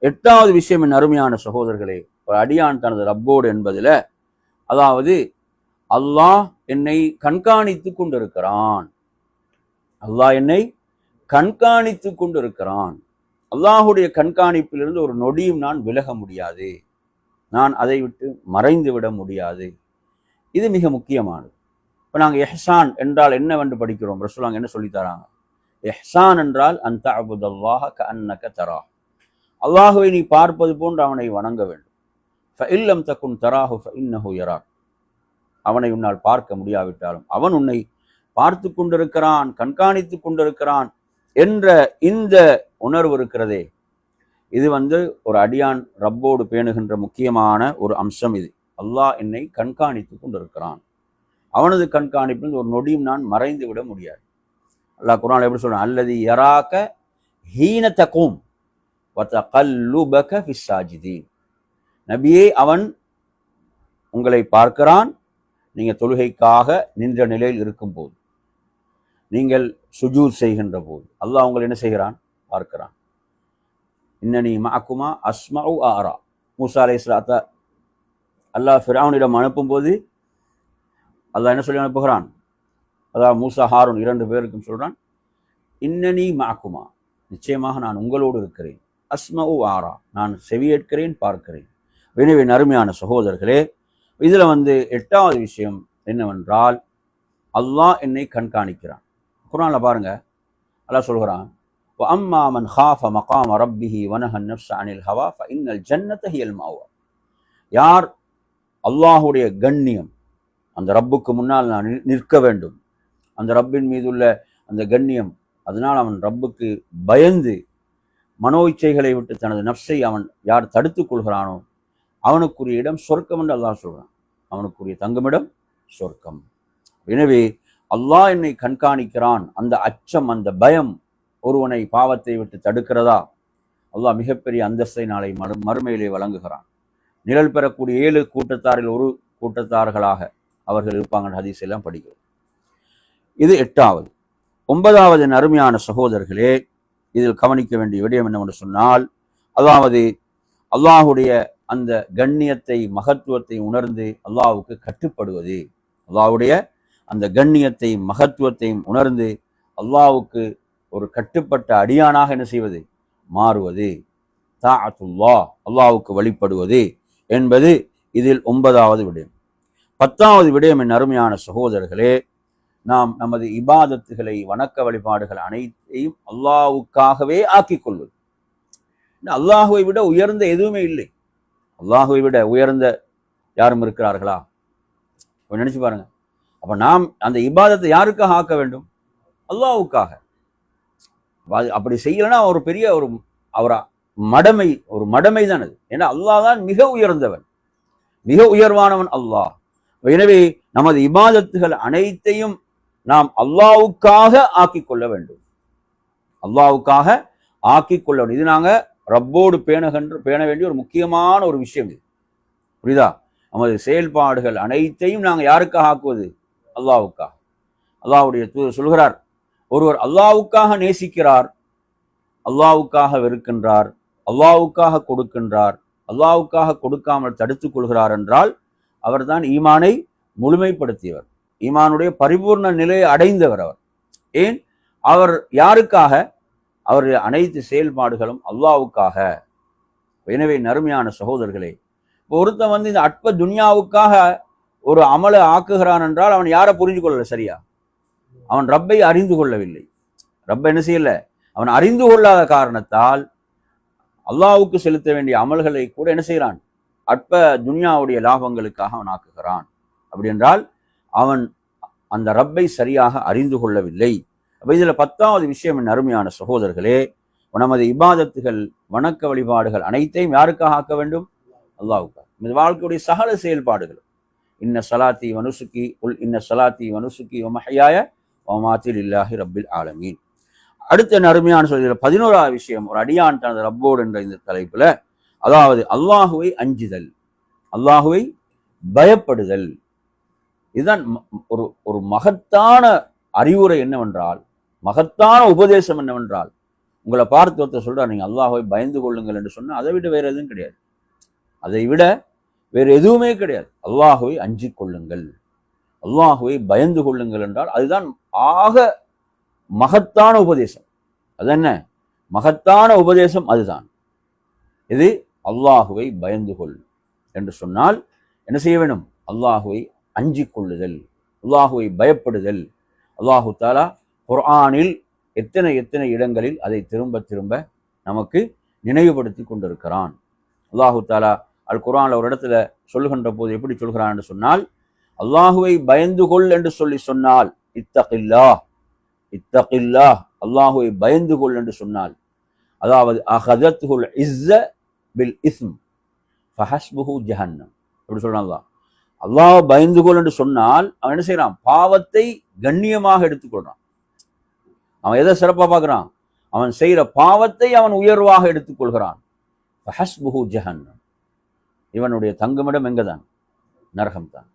8வது விஷயம் என் அருமையான சகோதரர்களே, ஒரு அடியான் தனது ரப்போடு என்பதில், அதாவது அல்லாஹ் என்னை கண்காணித்து கொண்டிருக்கிறான். அல்லாஹுடைய கண்காணிப்பிலிருந்து ஒரு நொடியும் நான் விலக முடியாது, நான் அதை விட்டு மறைந்து விட முடியாது. இது மிக முக்கியமானது. இப்போ நாங்கள் எஹ்சான் என்றால் என்னவென்று படிக்கிறோம். ரசூலுல்லாஹ் என்ன சொல்லித்தராங்க? எஹ்சான் என்றால் அன்த அபுதல்லாஹ கஅன்னக தரா, அல்லாஹுவை நீ பார்ப்பது போன்று அவனை வணங்க வேண்டும். ஃபஇல்லம் தகுன் தராஹு ஃபஇன்னஹு யராக், அவனை உன்னால் பார்க்க முடியாவிட்டாலும் அவன் உன்னை பார்த்து கொண்டிருக்கிறான், கண்காணித்து கொண்டிருக்கிறான் என்ற இந்த உணர்வு இருக்கிறதே, இது ஒரு அடியான் ரப்போடு பேணுகின்ற முக்கியமான ஒரு அம்சம். இது அல்லாஹ் என்னை கண்காணித்து கொண்டிருக்கிறான், அவனது கண்காணிப்பில் ஒரு நொடியும் நான் மறைந்து விட முடியாது. அல்லாஹ் குர்ஆன்ல எப்படி சொல்றான்? அல்லதி யராக ஹீன தகும் வதகல்லுபக ஃபிஸ் சாஜிதீன், நபியே அவன் உங்களை பார்க்கிறான், நீங்க தொழுகைக்காக நின்ற நிலையில் இருக்கும் போது, நீங்கள் சுஜூத் செய்கின்ற போது அல்லாஹ் உங்களை என்ன செய்கிறான்? பார்க்கிறான். இன்னனி மஅக்குமா அஸ்மஉ ஆரா, மூசா அலைஹிஸ்ஸலாத்த அல்லாஹ் ஃபிரௌனிடம் அனுப்பும் போது அல்லாஹ் என்ன சொல்லி அனுப்புகிறான்? அதாவது மூசா ஹாரூன் 2 பேருக்கும் சொல்றான், இன்னனி மஅக்குமா, நிச்சயமாக நான் உங்களோடு இருக்கிறேன், அஸ்மஉ ஆரா, நான் செவியேற்கிறேன், பார்க்கிறேன். எனவே அருமையான சகோதரர்களே, இதுல 8வது விஷயம் என்னவென்றால் அல்லாஹ் என்னை கண்காணிக்கிறான். குர்ஆன்ல பாருங்க, அல்லாஹ் சொல்கிறான், வஅம்மா மன் காஃப மகாம ரப்பிஹி வனஹா அன்-நஃப்ஸ அனில் ஹவா ஃபஇன்னல் ஜன்னத ஹியல் மஅவா, யார் அல்லாஹுடைய கண்ணியம், அந்த ரப்புக்கு முன்னால் நான் நிற்க வேண்டும், அந்த ரப்பின் மீதுள்ள அந்த கண்ணியம், அதனால் அவன் ரப்புக்கு பயந்து மனோ இச்சைகளை விட்டு தனது நஃப்ஸை அவன் யார் தடுத்துக் கொள்கிறானோ அவனுக்குரிய இடம் சொர்க்கம் என்று அல்லாஹ் சொல்றான். அவனுக்குரிய தங்குமிடம் சொர்க்கம். எனவே அல்லாஹ் என்னை கண்காணிக்கிறான், அந்த அச்சம், அந்த பயம் ஒருவனை பாவத்தை விட்டு தடுக்கிறதா? அல்லாஹ் மிகப்பெரிய அந்தஸ்தை நாளை மறுமையிலே வழங்குகிறான். நிழல் பெறக்கூடிய 7 கூட்டத்தாரில் ஒரு கூட்டத்தார்களாக அவர்கள் இருப்பாங்க. ஹதீஸ் எல்லாம் படிக்கிறோம். இது 8வது. 9வது அருமையான சகோதரர்களே, இதில் கவனிக்க வேண்டிய விடயம் என்னவென்று சொன்னால், அதாவது அல்லாஹுடைய அந்த கண்ணியத்தை, மகத்துவத்தை உணர்ந்து அல்லாஹ்வுக்கு கட்டுப்படுவது, அல்லாஹ்வுடைய அந்த கண்ணியத்தை, மகத்துவத்தையும் உணர்ந்து அல்லாஹ்வுக்கு ஒரு கட்டுப்பட்ட அடியானாக என்ன செய்வது? மாறுவது. தாஅத்துல்லாஹ், அல்லாஹ்வுக்கு வழிபடுவது என்பது இதில் 9வது விடயம். 10வது விடயம் என் அருமையான சகோதரர்களே, நாம் நமது இபாதத்துகளை, வணக்க வழிபாடுகள் அனைத்தையும் அல்லாஹ்வுக்காகவே ஆக்கிக் கொள்வது. அல்லாஹுவை விட உயர்ந்த எதுவுமே இல்லை. அல்லாஹுவை விட உயர்ந்த யாரும் இருக்கிறார்களா? நினைச்சு பாருங்க. அப்ப நாம் அந்த இபாதத்தை யாருக்காக ஆக்க வேண்டும்? அல்லாஹ்வுக்காக. அப்படி செய்யலன்னா ஒரு பெரிய ஒரு மடமை தான் அது. ஏன்னா அல்லாஹ் தான் மிக உயர்ந்தவன், மிக உயர்வானவன் அல்லாஹ். எனவே நமது இபாதத்துகள் அனைத்தையும் நாம் அல்லாஹ்வுக்காக ஆக்கிக் கொள்ள வேண்டும். அல்லாஹ்வுக்காக ஆக்கிக் கொள்ள வேண்டும். இது நாங்க ரப்போடு பேண வேண்டிய ஒரு முக்கியமான ஒரு விஷயம். இது புரியுதா? நமது செயல்பாடுகள் அனைத்தையும் நாங்கள் யாருக்காக ஆக்குவது? அல்லாஹ்வுக்காக. அல்லாஹ்வுடைய தூதர் சொல்கிறார், ஒருவர் அல்லாஹ்வுக்காக நேசிக்கிறார், அல்லாஹ்வுக்காக வெறுக்கின்றார், அல்லாஹ்வுக்காக கொடுக்கின்றார், அல்லாஹ்வுக்காக கொடுக்காமல் தடுத்துக் கொள்கிறார் என்றால் அவர்தான் ஈமானை முழுமைப்படுத்தியவர், ஈமானுடைய பரிபூர்ண நிலையை அடைந்தவர் அவர். ஏன்? அவர் யாருக்காக? அவருடைய அனைத்து செயல்பாடுகளும் அல்லாஹ்வுக்காக. எனவே நறுமையான சகோதரர்களே, ஒருத்தன் இந்த அற்ப துன்யாவுக்காக ஒரு அமலை ஆக்குகிறான் என்றால் அவன் யாரை புரிஞ்சு கொள்ளல? சரியா, அவன் ரப்பை அறிந்து கொள்ளவில்லை. ரப்பை என்ன செய்யல? அவன் அறிந்து கொள்ளாத காரணத்தால் அல்லாஹ்வுக்கு செலுத்த வேண்டிய அமல்களை கூட என்ன செய்கிறான்? அற்ப துன்யாவுடைய லாபங்களுக்காக அவன் ஆக்குகிறான். அப்படி என்றால் அவன் அந்த ரப்பை சரியாக அறிந்து கொள்ளவில்லை. அப்ப இதுல 10வது விஷயம், என் அருமையான சகோதரர்களே, நமது இபாதத்துகள் வணக்க வழிபாடுகள் அனைத்தையும் யாருக்காக ஆக்க வேண்டும்? அல்லாஹ்வுக்காக. இந்த வாழ்க்கையுடைய சகல செயல்பாடுகள், இன்ன சலாத்தி வனுசுக்கி உல் இன்ன சலாத்தி வனுசுக்கி வமஹ்யாய வமாத்தி லில்லாஹி ரப்பில் ஆலமீன். அடுத்த அருமையான சொல்கிற 11வது விஷயம், ஒரு அடியான் தனது ரப்போடு என்ற இந்த தலைப்புல, அதாவது அல்லாஹுவை அஞ்சுதல், அல்லாஹுவை பயப்படுதல். இதுதான் ஒரு மகத்தான அறிவுரை என்னவென்றால், மகத்தான உபதேசம் என்னவென்றால், உங்களை பார்த்து ஒருத்தர் சொல்றார், நீங்க அல்லாஹுவை பயந்து கொள்ளுங்கள் என்று சொன்னா அதை விட வேற எதுவும் கிடையாது, அதை விட வேறு எதுவுமே கிடையாது. அல்லாஹுவை அஞ்சிக் கொள்ளுங்கள், அல்லாஹுவை பயந்து கொள்ளுங்கள் என்றால் அதுதான் ஆக மகத்தான உபதேசம். அது என்ன மகத்தான உபதேசம்? அதுதான் இது. அல்லாஹுவை பயந்து கொள் என்று சொன்னால் என்ன செய்ய வேண்டும்? அல்லாஹுவை அஞ்சிக் கொள்ளுதல், அல்லாஹுவை பயப்படுதல். அல்லாஹு தாலா குர்ஆனில் எத்தனை எத்தனை இடங்களில் அதை திரும்ப திரும்ப நமக்கு நினைவுபடுத்தி கொண்டிருக்கிறான். அல்லாஹு தாலா அல் குர்ஆன்ல ஒரு இடத்துல சொல்லுகின்ற போது எப்படி சொல்கிறான் என்று சொன்னால், அல்லாஹுவை பயந்து கொள் என்று சொன்னால் இத்தகில்லாஹ், இத்தகில்லாஹ், அல்லாஹுவை பயந்து கொள் என்று சொன்னால், அதாவது அஹதத்துல் இஸ்ஸ பில் இஸ்ம் ஃபஹஸ்புஹு ஜஹன்னம். எப்படி சொல்றான் அல்லாஹ்? அல்லாஹ் பயந்து கொள் என்று சொன்னால் அவன் என்ன செய்யறான்? பாவத்தை கண்ணியமாக எடுத்துக்கொள்றான். அவன் எதை சிறப்பா பார்க்கிறான்? அவன் செய்யற பாவத்தை அவன் உயர்வாக எடுத்துக்கொள்கிறான். ஃபஹஸ்புஹு ஜஹன்னம், இவனுடைய தங்குமிடம் எங்கதான்? நரகம் தான்.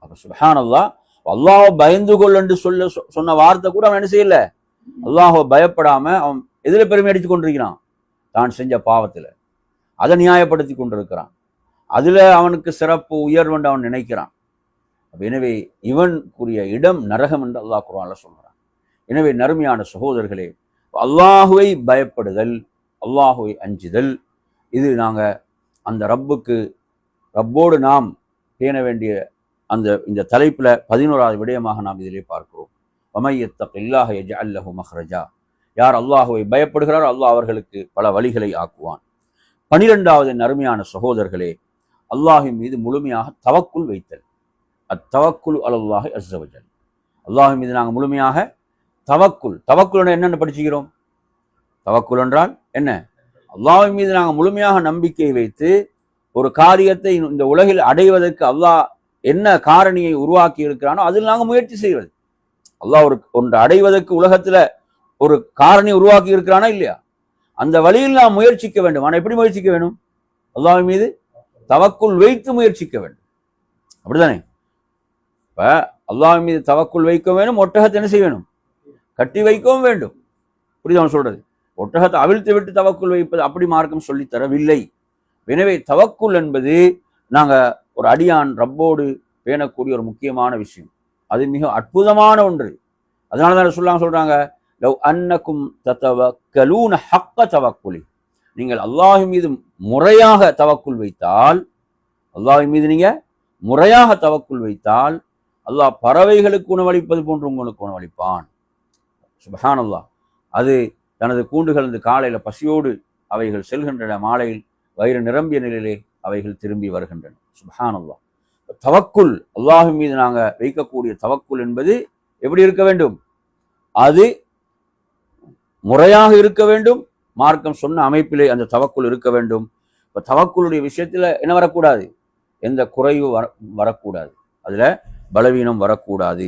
அப்ப சுப்ஹானல்லாஹ், அல்லாஹ் பயந்து கொள் என்று சொன்ன வார்த்தை கூட அவன் என்ன செய்யல? அல்லாஹ் பயப்படாம அவன் எதில் பெருமை அடித்துக் கொண்டிருக்கிறான்? தான் செஞ்ச பாவத்துல அதை நியாயப்படுத்தி கொண்டிருக்கிறான். அதுல அவனுக்கு சிறப்பு உயர்வு என்று அவன் நினைக்கிறான். எனவே இவனுக்குரிய இடம் நரகம் என்று அல்லாஹ் குர்ஆன்ல சொல்கிறான். எனவே நறுமையான சகோதரர்களே, அல்லாஹுவை பயப்படுதல், அல்லாஹுவை அஞ்சுதல், இது நாங்க அந்த ரப்போடு நாம் பேண வேண்டிய இந்த தலைப்புல 11வது விடயமாக நாம் இதிலே பார்க்கிறோம். வமை யத்தகில்லாஹ யஜ்அல் லஹு மக்ரஜா, யார் அல்லாஹுவை பயப்படுகிறாரோ அல்லாஹ் அவர்களுக்கு பல வழிகளை ஆக்குவான். 12வது நறுமையான சகோதரர்களே, அல்லாஹின் மீது முழுமையாக தவக்குல் வைத்தல். அத்தவக்குல் அலல்லாஹி அஸ்ஸ வஜல், அல்லாஹின் மீது நாங்கள் முழுமையாக தவக்குல் என்னென்ன படிச்சுக்கிறோம்? தவக்குல் என்றால் என்ன? அல்லாஹின் மீது நாங்கள் முழுமையாக நம்பிக்கை வைத்து ஒரு காரியத்தை இந்த உலகில் அடைவதற்கு அல்லாஹ் என்ன காரணியை உருவாக்கி இருக்கிறானோ அதில் நாங்கள் முயற்சி செய்வது. அல்லாஹ் ஒன்று அடைவதற்கு உலகத்துல ஒரு காரணி உருவாக்கி இருக்கிறானா இல்லையா? அந்த வழியில் நாம் முயற்சிக்க வேண்டும். ஆனால் எப்படி முயற்சிக்க வேண்டும்? அல்லாஹ்வின் மீது தவக்குல் வைத்து முயற்சிக்க வேண்டும். அப்படித்தானே? இப்ப அல்லாஹ்வின் மீது தவக்குல் வைக்க வேண்டும். ஒட்டகத்தை என்ன செய்ய வேணும்? கட்டி வைக்கவும் வேண்டும். புரியுது அவன் சொல்றது? ஒட்டகத்தை அவிழ்த்து விட்டு தவக்குல் வைப்பது அப்படி மார்க்கம் சொல்லி தரவில்லை. எனவே தவக்குல் என்பது நாங்க ஒரு அடியான் ரப்போடு பேணக்கூடிய ஒரு முக்கியமான விஷயம். அது மிக அற்புதமான ஒன்று. அதனாலதான் சொல்றாங்க, லவ் அன்னக்கும் ததவக்கலூன ஹக்க தவக்குலி, நீங்கள் அல்லாஹ் மீது முறையாக தவக்குல் வைத்தால், அல்லாஹ் மீது நீங்க முறையாக தவக்குல் வைத்தால் அல்லாஹ் பறவைகளுக்கு உணவளிப்பது போன்று உங்களுக்கு உணவளிப்பான். சுப்ஹானல்லாஹ். அது தனது கூண்டுகள் காலையில பசியோடு அவைகள் செல்கின்றன, மாலையில் வயிறு நிரம்பிய நிலையிலே அவைகள் திரும்பி வருகின்றன. சுப்ஹானல்லாஹ். தவக்குல், அல்லாஹ் மீது நாங்க வைக்கக்கூடிய தவக்குல் என்பது எப்படி இருக்க வேண்டும்? அது முறையாக இருக்க வேண்டும். மார்க்கம் சொன்ன அமைப்பிலே அந்த தவக்குல் இருக்க வேண்டும். இப்ப தவக்குலுடைய விஷயத்துல என்ன வரக்கூடாது? எந்த குறைவு வரக்கூடாது. அதுல பலவீனம் வரக்கூடாது.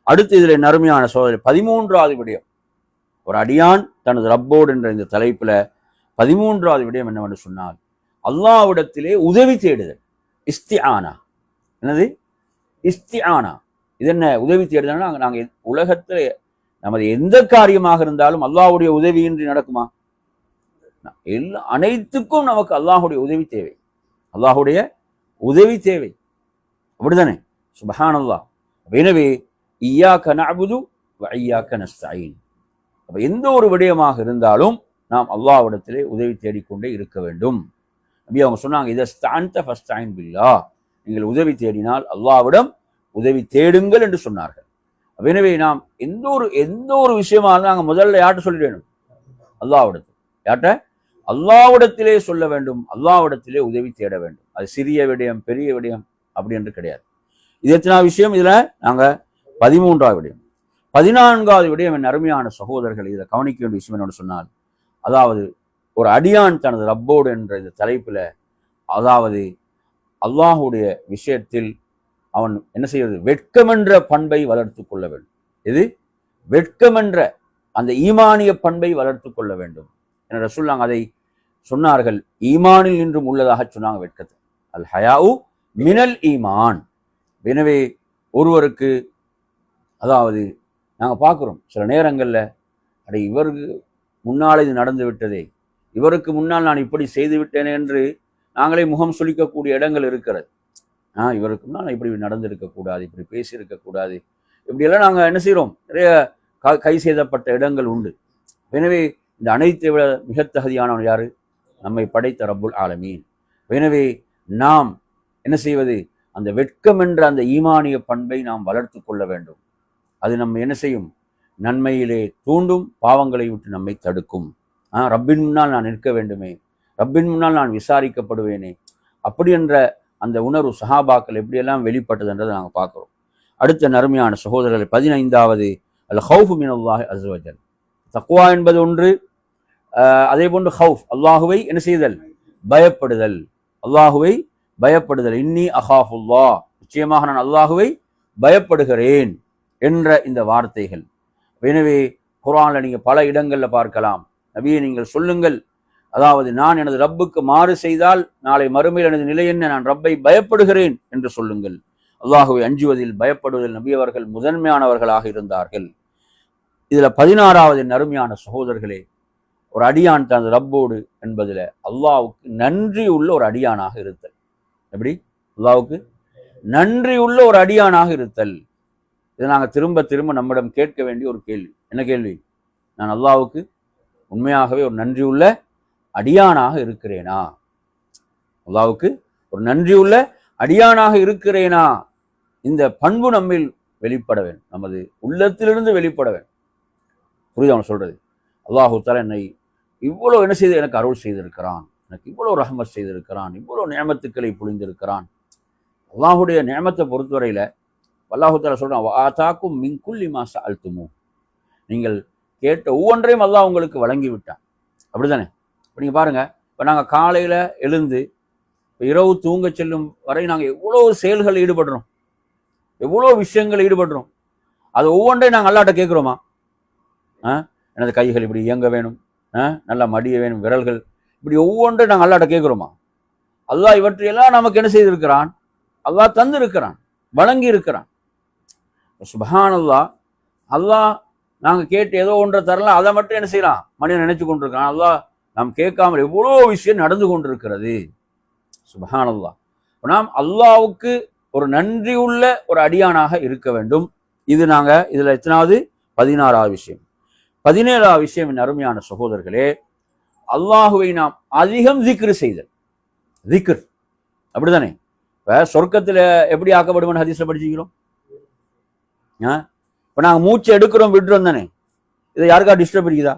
அடுத்து இதில் நறுமையான சோதனை 13வது விடயம். ஒரு அடியான் தனது ரப்போடு என்ற இந்த தலைப்புல 13வது விடயம் என்னவென்று சொன்னால், அல்லாஹ்விடத்திலே உதவி தேடுதல். இஸ்திஆனா. என்னது? இஸ்திஆனா. இது என்ன? உதவி தேடுதல்னா, நாங்கள் உலகத்தில் நமது எந்த காரியமாக இருந்தாலும் அல்லாஹ்வுடைய உதவியின்றி நடக்குமா? அனைத்துக்கும் நமக்கு அல்லாஹ்வுடைய உதவி தேவை. அல்லாஹ்வுடைய உதவி தேவை. அப்படிதானே? சுப்ஹானல்லாஹ். எனவே இய்யாக நஅபுது வ இய்யாக நஸ்தஈன். அப்ப எந்த ஒரு விடயமாக இருந்தாலும் நாம் அல்லாஹ்விடத்திலே உதவி தேடிக்கொண்டே இருக்க வேண்டும். நபி அவங்க சொன்னாங்க, இதஸ்தஅன்த ஃபஸ்தஈன் பில்லாஹ். நீங்கள் உதவி தேடினால் அல்லாஹ்விடம் உதவி தேடுங்கள் என்று சொன்னார்கள். எனவே நாம் எந்த ஒரு விஷயமா இருந்தால் நாங்கள் முதல்ல யார்கிட்ட சொல்லிடணும்? அல்லாஹ்விடத்தில். யார்கிட்ட? அல்லாஹ்விடத்திலே சொல்ல வேண்டும். அல்லாஹ்விடத்திலே உதவி தேட வேண்டும். அது சிறிய விடயம் பெரிய விடயம் அப்படி என்று கிடையாது. இது எத்தனாவது விஷயம்? இதுல நாங்க 13வது விடயம். 14வது விடயம் என் அருமையான சகோதரர்கள், இதில் கவனிக்க வேண்டிய விஷயம் என்னன்னு சொன்னால், அதாவது ஒரு அடியான் தனது ரப்போடு என்ற இந்த தலைப்புல, அதாவது அல்லாஹுடைய விஷயத்தில் அவன் என்ன செய்வது? வெட்கமென்ற பண்பை வளர்த்து கொள்ள வேண்டும். இது வெட்கமென்ற அந்த ஈமானிய பண்பை வளர்த்து கொள்ள வேண்டும் என்ற ரசூலுல்லாஹ் அதை சொன்னார்கள். ஈமானில் நின்றும் உள்ளதாக சொன்னாங்க வெட்கத்தை. அல் ஹயாஉ மினல் ஈமான். எனவே ஒருவருக்கு, அதாவது நாங்கள் பார்க்குறோம் சில நேரங்களில், அடே இவருக்கு முன்னால் இது நடந்து விட்டதே, இவருக்கு முன்னால் நான் இப்படி செய்து விட்டேனே என்று நாங்களே முகம் சுளிக்கக்கூடிய இடங்கள் இருக்கிறது. இவருக்கு முன்னால் இப்படி நடந்திருக்கக்கூடாது, இப்படி பேசியிருக்கக்கூடாது, இப்படியெல்லாம் நாங்கள் என்ன செய்கிறோம்? நிறைய கை செய்தப்பட்ட இடங்கள் உண்டு. எனவே இந்த அனைத்தை விட மிக தகுதியானவன் யாரு? நம்மை படைத்த ரப்புல் ஆலமீன். எனவே நாம் என்ன செய்வது? அந்த வெட்கம் என்ற அந்த ஈமானிய பண்பை நாம் வளர்த்து கொள்ள வேண்டும். அது நம்ம என்ன செய்யும்? நன்மையிலே தூண்டும், பாவங்களை விட்டு நம்மை தடுக்கும். ரப்பின் முன்னால் நான் நிற்க வேண்டுமே, ரப்பின் முன்னால் நான் விசாரிக்கப்படுவேனே, அப்படி என்ற அந்த உணர்வு சஹாபாக்கள் எப்படியெல்லாம் வெளிப்பட்டதுன்றதை நாங்கள் பார்க்குறோம். அடுத்த நறுமையான சகோதரர்கள் 15வது அல் ஹவுஃபு மினல்லாஹி அஸ்ஸ வஜல். தக்வா என்பது ஒன்று, அதே போன்று ஹவுஃப் அல்லாஹுவை என்ன செய்தல்? பயப்படுதல். அல்லாஹுவை பயப்படுதல். இன்னி அஹாஃபுல்லாஹ், நிச்சயமாக நான் அல்லாஹுவை பயப்படுகிறேன் என்ற இந்த வார்த்தைகள். எனவே குர்ஆன்ல நீங்க பல இடங்கள்ல பார்க்கலாம், நபியே நீங்கள் சொல்லுங்கள், அதாவது நான் எனது ரப்புக்கு மாறு செய்தால் நாளை மறுமையில் எனது நிலை என்ன? நான் ரப்பை பயப்படுகிறேன் என்று சொல்லுங்கள். அல்லாஹுவை அஞ்சுவதில் பயப்படுவதில் நபி அவர்கள் முதன்மையானவர்களாக இருந்தார்கள். இதுல 16வது நறுமையான சகோதரர்களே, ஒரு அடியான் தனது ரப்போடு என்பதுல அல்லாஹ்வுக்கு நன்றி உள்ள ஒரு அடியானாக இருத்தல். எப்படி? அல்லாஹ்வுக்கு நன்றி உள்ள ஒரு அடியானாக இருத்தல். இதை நாங்கள் திரும்ப திரும்ப நம்மிடம் கேட்க வேண்டிய ஒரு கேள்வி. என்ன கேள்வி? நான் அல்லாஹ்வுக்கு உண்மையாகவே ஒரு நன்றியுள்ள அடியானாக இருக்கிறேனா? அல்லாஹ்வுக்கு ஒரு நன்றியுள்ள அடியானாக இருக்கிறேனா? இந்த பண்பு நம்மில் வெளிப்பட வேண்டும், நமது உள்ளத்திலிருந்து வெளிப்பட வேண்டும். புரியுது அவன் சொல்றது? அல்லாஹு தஆலா என்னை இவ்வளவு என்ன செய்து எனக்கு அருள் செய்திருக்கிறான், எனக்கு இவ்வளவு ரஹ்மத் செய்திருக்கிறான், இவ்வளவு நியமத்துக்களை புரிந்திருக்கிறான். அல்லாஹுடைய நியமத்தை பொறுத்தவரையில அல்லாஹு தஆலா சொல்றான், வஆதாக்கும் மின் குல்லி மா சஅல்துமு, நீங்கள் கேட்ட ஒவ்வொன்றையும் அல்லாஹ் உங்களுக்கு வழங்கி விட்டான். அப்படிதானே? இப்போ நீங்கள் பாருங்க, இப்போ நாங்கள் காலையில் எழுந்து இரவு தூங்க செல்லும் வரை நாங்கள் எவ்வளோ செயல்கள் ஈடுபடுறோம், எவ்வளோ விஷயங்கள் ஈடுபடுறோம். அது ஒவ்வொன்றையும் நாங்கள் அல்லாஹ்ட்ட கேட்குறோமா? எனது கைகள் இப்படி இயங்க வேணும், நல்லா மடிய வேணும், விரல்கள் இப்படி ஒவ்வொன்றையும் நாங்கள் அல்லாஹ்ட்ட கேட்குறோமா? அல்லாஹ் இவற்றையெல்லாம் நமக்கு என்ன செய்திருக்கிறான்? அல்லாஹ் தந்திருக்கிறான், வழங்கி இருக்கிறான். சுப்ஹானல்லாஹ். அல்லாஹ் நாங்கள் கேட்டு ஏதோ ஒன்றை தரலாம், அதை மட்டும் என்ன செய்யலாம்? மனிதன் நினைச்சு கொண்டிருக்கிறான். அல்லாஹ் நாம் கேட்காமல் எவ்வளோ விஷயம் நடந்து கொண்டிருக்கிறது. சுப்ஹானல்லாஹ். நாம் அல்லாஹ்வுக்கு ஒரு நன்றி உள்ள ஒரு அடியானாக இருக்க வேண்டும். இது நாங்கள் இதில் எத்தனாவது? 16வது விஷயம். 17வது விஷயம் என் அருமையான சகோதரர்களே, அல்லாஹுவை நாம் அதிகம் திக்ரு செய்தல். திக்ர் அப்படித்தானே? இப்போ சொர்க்கத்தில் எப்படி ஆக்கப்படுவோம்னு ஹதீஸ்ல படிச்சுக்கிறோம். இப்போ நாங்கள் மூச்சு எடுக்கிறோம் விடுறோம் தானே, இதை யாருக்கா டிஸ்டர்ப் இருக்குதா?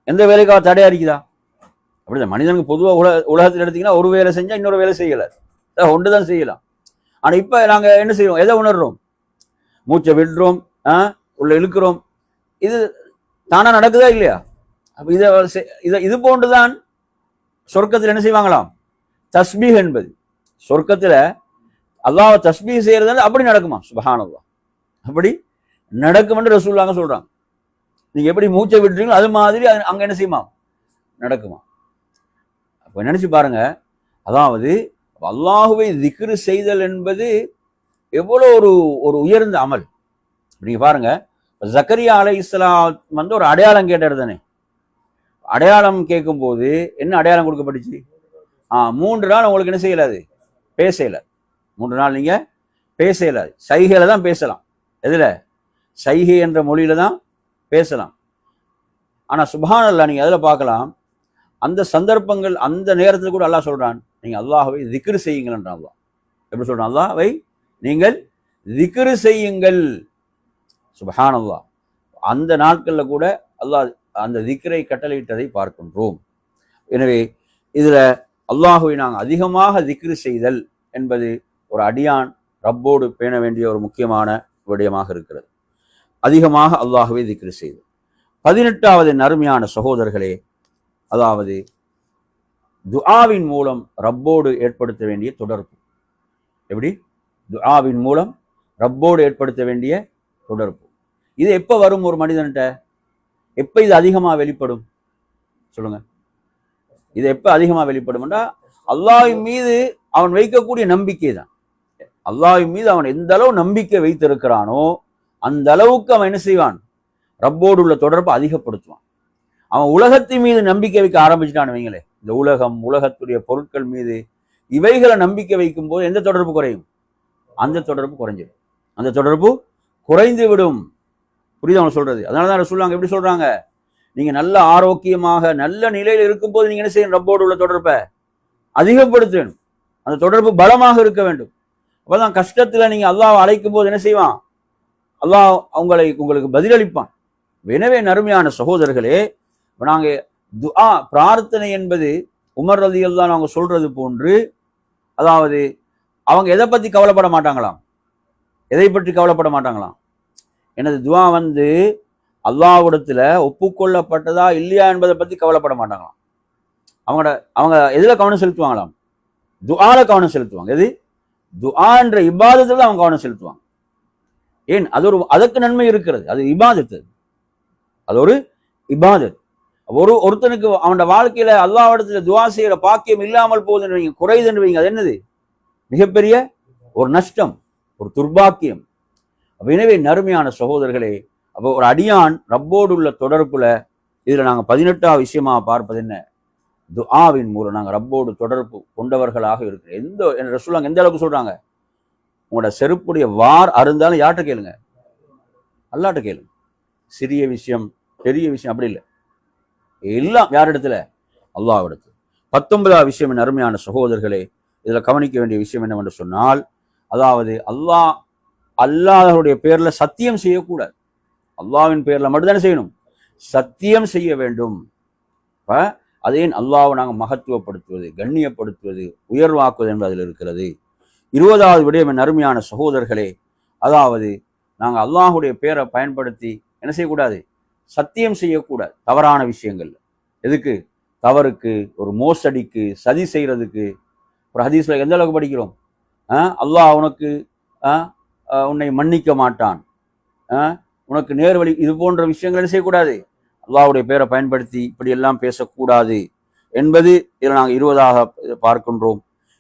எந்த வேலைக்காக தடையா இருக்குதா? அப்படிதான் மனிதனுக்கு பொதுவாக உலகத்தில் எடுத்தீங்கன்னா ஒரு வேலை செஞ்சா இன்னொரு வேலை செய்யலை, ஒன்று தான் செய்யலாம். ஆனால் இப்போ நாங்கள் என்ன செய்யறோம்? எதை உணர்றோம்? மூச்சை விடுறோம், உள்ள இழுக்கிறோம். இது தானா நடக்குதா இல்லையா? அப்போ இது போன்றுதான் சொர்க்கத்தில் என்ன செய்வாங்களாம்? தஸ்பீஹ் என்பது. சொர்க்கத்தில் அல்லாஹ்வை தஸ்பீஹ் செய்யறது அப்படி நடக்குமா? சுப்ஹானல்லாஹ், அப்படி நடக்கும் என்று ரசூலுல்லாஹ் சொல்றாங்க. நீங்க எப்படி மூச்சை விட்டுறீங்களோ அது மாதிரி அங்க என்ன செய்யுமா? நடக்குமா? அப்ப நினைச்சு பாருங்க. அதாவது அல்லாஹுவை திக்ரு செய்தல் என்பது எவ்வளவு ஒரு ஒரு உயர்ந்த அமல். நீங்க பாருங்க, ஜக்கரியா அலைஹிஸ்ஸலாம் ஒரு அடையாளம் கேட்டார் தானே. அடையாளம் கேட்கும் போது என்ன அடையாளம் கொடுக்கப்பட்டுச்சு? 3 நாள் உங்களுக்கு என்ன செய்யலாது? பேச இயலாது. 3 நாள் நீங்க பேச இயலாது. சைகையில தான் பேசலாம். எதுல? சைகை என்ற மொழியில தான் பேசலாம். ஆனா சுப்ஹானல்லாஹ், நீங்க அதில் பார்க்கலாம், அந்த சந்தர்ப்பங்கள் அந்த நேரத்தில் கூட அல்லாஹ் சொல்றான், நீங்க அல்லாஹ்வை திக்ரு செய்யுங்கள் என்றான். அல்லாஹ் எப்படி சொல்றான்? அல்லாஹ்வை நீங்கள் திக்ரு செய்யுங்கள். சுப்ஹானல்லாஹ், அந்த நாட்கள்ல கூட அல்லாஹ் அந்த திக்ரை கட்டளையிட்டதை பார்க்கின்றோம். எனவே இதுல அல்லாஹுவை நாங்கள் அதிகமாக திக்ரு செய்தல் என்பது ஒரு அடியான் ரப்போடு பேண வேண்டிய ஒரு முக்கியமான விடயமாக இருக்கிறது. அதிகமாக அல்லாஹுவை திக்ரு செய்தல். 18வது அருமையான சகோதரர்களே, அதாவது துஆவின் மூலம் ரப்போடு ஏற்படுத்த வேண்டிய தொடர்பு. எப்படி? துஆவின் மூலம் ரப்போடு ஏற்படுத்த வேண்டிய தொடர்பு. இது எப்ப வரும் ஒரு மனிதன்கிட்ட? எப்ப இது அதிகமா வெளிப்படும் சொல்லுங்க? இது எப்ப அதிகமா வெளிப்படும்னா, அல்லாஹ்வின் மீது அவன் வைக்கக்கூடிய நம்பிக்கை தான். அல்லாஹ்வின் மீது அவன் எந்த அளவு நம்பிக்கை வைத்திருக்கிறானோ அந்த அளவுக்கு அவன் என்ன செய்வான்? ரப்போடு உள்ள தொடர்பை அதிகப்படுத்துவான். அவன் உலகத்தின் மீது நம்பிக்கை வைக்க ஆரம்பிச்சுட்டான்னு வைங்களே, இந்த உலகம், உலகத்துடைய பொருட்கள் மீது இவைகளை நம்பிக்கை வைக்கும் போது எந்த தொடர்பு குறையும்? அந்த தொடர்பு குறைஞ்சிடும். அந்த தொடர்பு குறைந்து விடும். புரியுது அவங்க சொல்றது? அதனாலதான் ரசூலுல்லாஹ் எப்படி சொல்றாங்க, நீங்க நல்ல ஆரோக்கியமாக நல்ல நிலையில் இருக்கும் போது நீங்க என்ன செய்யணும்? ரப்போடு உள்ள தொடர்பை அதிகப்படுத்தணும். அந்த தொடர்பு பலமாக இருக்க வேண்டும். அப்பதான் கஷ்டத்துல நீங்க அல்லாஹ் அழைக்கும் போது என்ன செய்வான்? அல்லாஹ் உங்களுக்கு பதிலளிப்பான். எனவே நறுமையான சகோதரர்களே, நாங்க துஆ பிரார்த்தனை என்பது உமர் ரலியல்லாஹு அன்ஹு அவங்க சொல்றது போன்று, அதாவது அவங்க எதை பத்தி கவலைப்பட மாட்டாங்களாம்? எதை பற்றி கவலைப்பட மாட்டாங்களாம்? எனது துஆ அல்லாஹ்விடத்துல ஒப்புக்கொள்ளப்பட்டதா இல்லையா என்பதை பத்தி கவலைப்பட மாட்டாங்களாம். அவங்க எதுல கவனம் செலுத்துவாங்களாம்? துஆல கவனம் செலுத்துவாங்க. எது? துஆ என்ற இபாதத்துல அவங்க கவனம் செலுத்துவாங்க. ஏன்? அதற்கு நன்மை இருக்கிறது. அது இபாதத்து. அது ஒரு இபாதத். ஒருத்தனுக்கு அவனோட வாழ்க்கையில அல்லாஹ்விடத்துல துஆ செய்யற பாக்கியம் இல்லாமல் போகுதுன்னு வைங்க, குறையுதுன்னு வைங்க, அது என்னது? மிகப்பெரிய ஒரு நஷ்டம், ஒரு துர்பாக்கியம். எனவே நறுமையான சகோதரர்களே, அப்போ ஒரு அடியான் ரப்போடு உள்ள தொடர்புல இதுல நாங்க 18வது விஷயமா பார்ப்பது என்ன? துஆவின் மூலம் நாங்க ரப்போடு தொடர்பு கொண்டவர்களாக இருக்கிறோம். ரசூலுல்லாஹ் எந்த அளவுக்கு சொல்றாங்க? உங்களோட செருப்புடைய வார் அருந்தாலும் யார்கிட்ட கேளுங்க? அல்லாஹ்ட்ட கேளுங்க. சிறிய விஷயம், பெரிய விஷயம் அப்படி இல்லை, எல்லாம் யாரிடத்துல? அல்லாஹ்விடத்துல. 19வது விஷயம் என் அருமையான சகோதரர்களே, இதுல கவனிக்க வேண்டிய விஷயம் என்னவென்று சொன்னால், அதாவது அல்லாஹ்வுடைய பேர்ல சத்தியம் செய்யக்கூடாது. அல்லாஹ்வின் பேர்ல மட்டும்தானே செய்யணும்? சத்தியம் செய்ய வேண்டும். அதே அல்லாஹ்வை நாங்கள் மகத்துவப்படுத்துவது, கண்ணியப்படுத்துவது, உயர்வாக்குவது என்பது அதில் இருக்கிறது. 20வது விடயம் என் அருமையான சகோதரர்களே, அதாவது நாங்கள் அல்லாஹ்வுடைய பேரை பயன்படுத்தி என்ன செய்யக்கூடாது? சத்தியம் செய்யக்கூடாது தவறான விஷயங்கள். எதுக்கு? தவறுக்கு, ஒரு மோசடிக்கு, சதி செய்யறதுக்கு. ஒரு ஹதீஸ்ல எந்த அளவுக்கு படிக்கிறோம்? அல்லாஹ் உன்னை மன்னிக்க மாட்டான், உனக்கு நேர்வழி, இது போன்ற விஷயங்கள் என்ன செய்யக்கூடாது? அல்லாஹ்வுடைய பேரை பயன்படுத்தி இப்படி எல்லாம் பேசக்கூடாது என்பது இதில் நாங்கள் 20ஆக பார்க்கின்றோம்.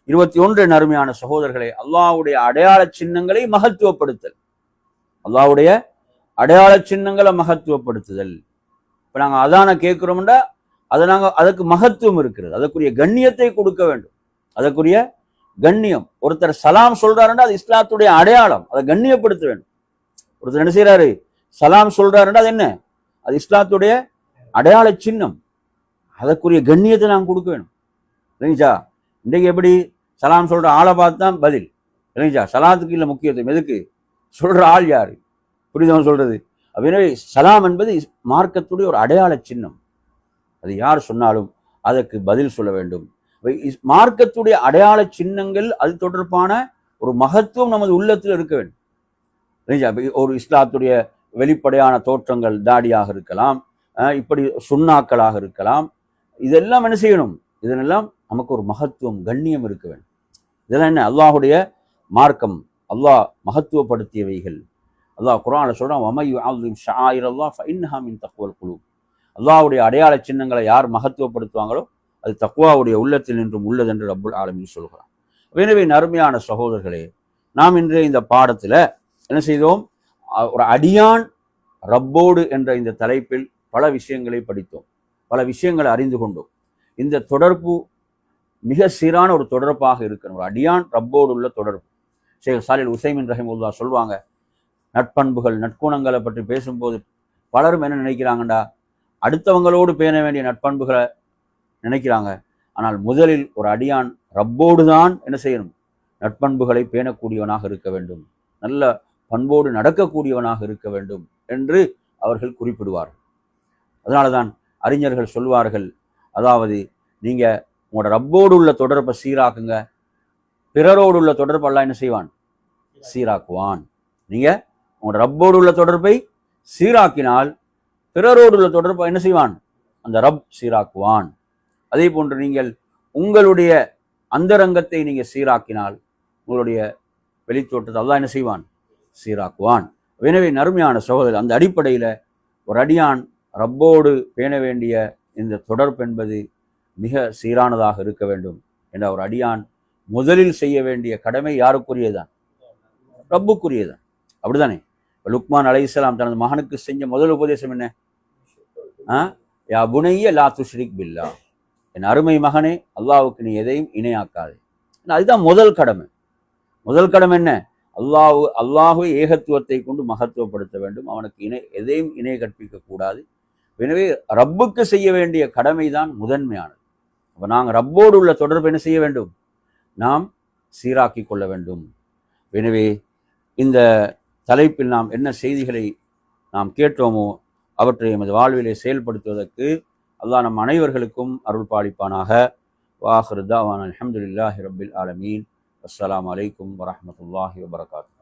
21 அருமையான சகோதரர்களே, அல்லாஹ்வுடைய அடையாள சின்னங்களை மகத்துவப்படுத்தல். அல்லாஹ்வுடைய அடையாள சின்னங்களை மகத்துவப்படுத்துதல். இப்ப நாங்க அதான கேட்கிறோம்னா அதுக்கு மகத்துவம் இருக்கிறது, அதற்குரிய கண்ணியத்தை கொடுக்க வேண்டும். அதற்குரிய கண்ணியம். ஒருத்தர் சலாம் சொல்றாருன்னா அது இஸ்லாத்துடைய அடையாளம், அதை கண்ணியப்படுத்த வேண்டும். ஒருத்தர் என்ன செய்யறாரு? சலாம் சொல்றாருன்னா அது என்ன? அது இஸ்லாத்துடைய அடையாள சின்னம். அதற்குரிய கண்ணியத்தை நாங்கள் கொடுக்க வேணும். இல்லைங்களா? இன்றைக்கு எப்படி சலாம் சொல்ற ஆளை பார்த்து தான் பதில். இல்லைங்களா? சலாத்துக்கு இல்லை முக்கியத்துவம், எதுக்கு? சொல்ற ஆள் யாரு? புரிதவன் சொல்றது. எனவே சலாம் என்பது மார்க்கத்துடைய ஒரு அடையாள சின்னம். அது யார் சொன்னாலும் அதற்கு பதில் சொல்ல வேண்டும். மார்க்கத்துடைய அடையாள சின்னங்கள், அது தொடர்பான ஒரு மகத்துவம் நமது உள்ளத்தில் இருக்க வேண்டும். ஒரு இஸ்லாத்துடைய வெளிப்படையான தோற்றங்கள் தாடியாக இருக்கலாம், இப்படி சுன்னாக்களாக இருக்கலாம். இதெல்லாம் என்ன செய்யணும்? இதனெல்லாம் நமக்கு ஒரு மகத்துவம், கண்ணியம் இருக்க வேண்டும். இதெல்லாம் என்ன? அல்லாஹுடைய மார்க்கம் அல்லாஹ் மகத்துவப்படுத்தியவைகள். அல்லாஹ் குர்ஆன்ல சொல்றான், வமை யுஅஸிம் ஷஆயிரல்லாஹ் ஃபஇன்னஹா மின் தக்வல் குலூப். அல்லாஹ்வுடைய அடையாள சின்னங்களை யார் மகத்துவப்படுத்துவாங்களோ அது தக்வாவுடைய உள்ளத்தில் நின்றும் உள்ளது என்று ரப்புல் ஆலமீன் சொல்கிறான். எனவே அருமையான சகோதரர்களே, நாம் இன்றைய இந்த பாடத்தில் என்ன செய்தோம்? ஒரு அடியான் ரப்போடு என்ற இந்த தலைப்பில் பல விஷயங்களை படித்தோம், பல விஷயங்களை அறிந்து கொண்டோம். இந்த தொடர்பு மிக சீரான ஒரு தொடர்பாக இருக்கணும். ஒரு அடியான் ரப்போடு உள்ள தொடர்பு. ஷேக் சாலிஹ் உசைமின் ரஹிமஹுல்லாஹ் சொல்லுவாங்க, நட்பண்புகள் நற்குணங்களை பற்றி பேசும்போது பலரும் என்ன நினைக்கிறாங்கண்டா, அடுத்தவங்களோடு பேண வேண்டிய நட்பண்புகளை நினைக்கிறாங்க. ஆனால் முதலில் ஒரு அடியான் ரப்போடு தான் என்ன செய்யணும்? நட்பண்புகளை பேணக்கூடியவனாக இருக்க வேண்டும், நல்ல பண்போடு நடக்கக்கூடியவனாக இருக்க வேண்டும் என்று அவர்கள் குறிப்பிடுவார்கள். அதனால தான் அறிஞர்கள் சொல்வார்கள், அதாவது நீங்க உங்களோட ரப்போடு உள்ள தொடர்பை சீராக்குங்க, பிறரோடு உள்ள தொடர்பு அல்லாஹ் என்ன செய்வான்? சீராக்குவான். நீங்க உங்களோட ரப்போடு உள்ள தொடர்பை சீராக்கினால் பிறரோடு உள்ள தொடர்பை என்ன செய்வான்? அந்த ரப் சீராக்குவான். அதே போன்று நீங்கள் உங்களுடைய அந்தரங்கத்தை நீங்க சீராக்கினால் உங்களுடைய வெளித்தோட்டத்தை அல்லாஹ் என்ன செய்வான்? சீராக்குவான். எனவே நறுமையான சகோதரர், அந்த அடிப்படையில் ஒரு அடியான் ரப்போடு பேண வேண்டிய இந்த தொடர்பு என்பது மிக சீரானதாக இருக்க வேண்டும் என்ற ஒரு அடியான் முதலில் செய்ய வேண்டிய கடமை யாருக்குரியதான்? ரப்புக்குரியதான். அப்படிதானே? லுக்மான் அலைஹிஸ்ஸலாம் தனது மகனுக்கு செஞ்ச முதல் உபதேசம் என்ன? யா புனைய லா துஷ்ரிக் பில்லா, என் அருமை மகனே, அல்லாஹ்வுக்கு நீ எதையும் இணையாக்காது. அதுதான் முதல் கடமை. முதல் கடமை என்ன? அல்லாஹ்வை ஏகத்துவத்தை கொண்டு மகத்துவப்படுத்த வேண்டும், அவனுக்கு எதையும் இணை கற்பிக்க கூடாது. எனவே ரப்புக்கு செய்ய வேண்டிய கடமை தான் முதன்மையானது. அப்போ நாங்கள் ரப்போடு உள்ள தொடர்பு என்ன செய்ய வேண்டும்? நாம் சீராக்கி கொள்ள வேண்டும். எனவே இந்த தலைப்பில் நாம் என்ன செய்திகளை நாம் கேட்டோமோ அவற்றை எமது வாழ்விலே செயல்படுத்துவதற்கு அல்லாஹ் நம் அனைவர்களுக்கும் அருள் பாலிப்பானாக. வாஹிரு தாவானா அல்ஹம்துலில்லாஹி ரப்பில் ஆலமீன். அஸ்ஸலாமு அலைக்கும் வரஹ்மத்துல்லாஹி வபரகாத்துஹு.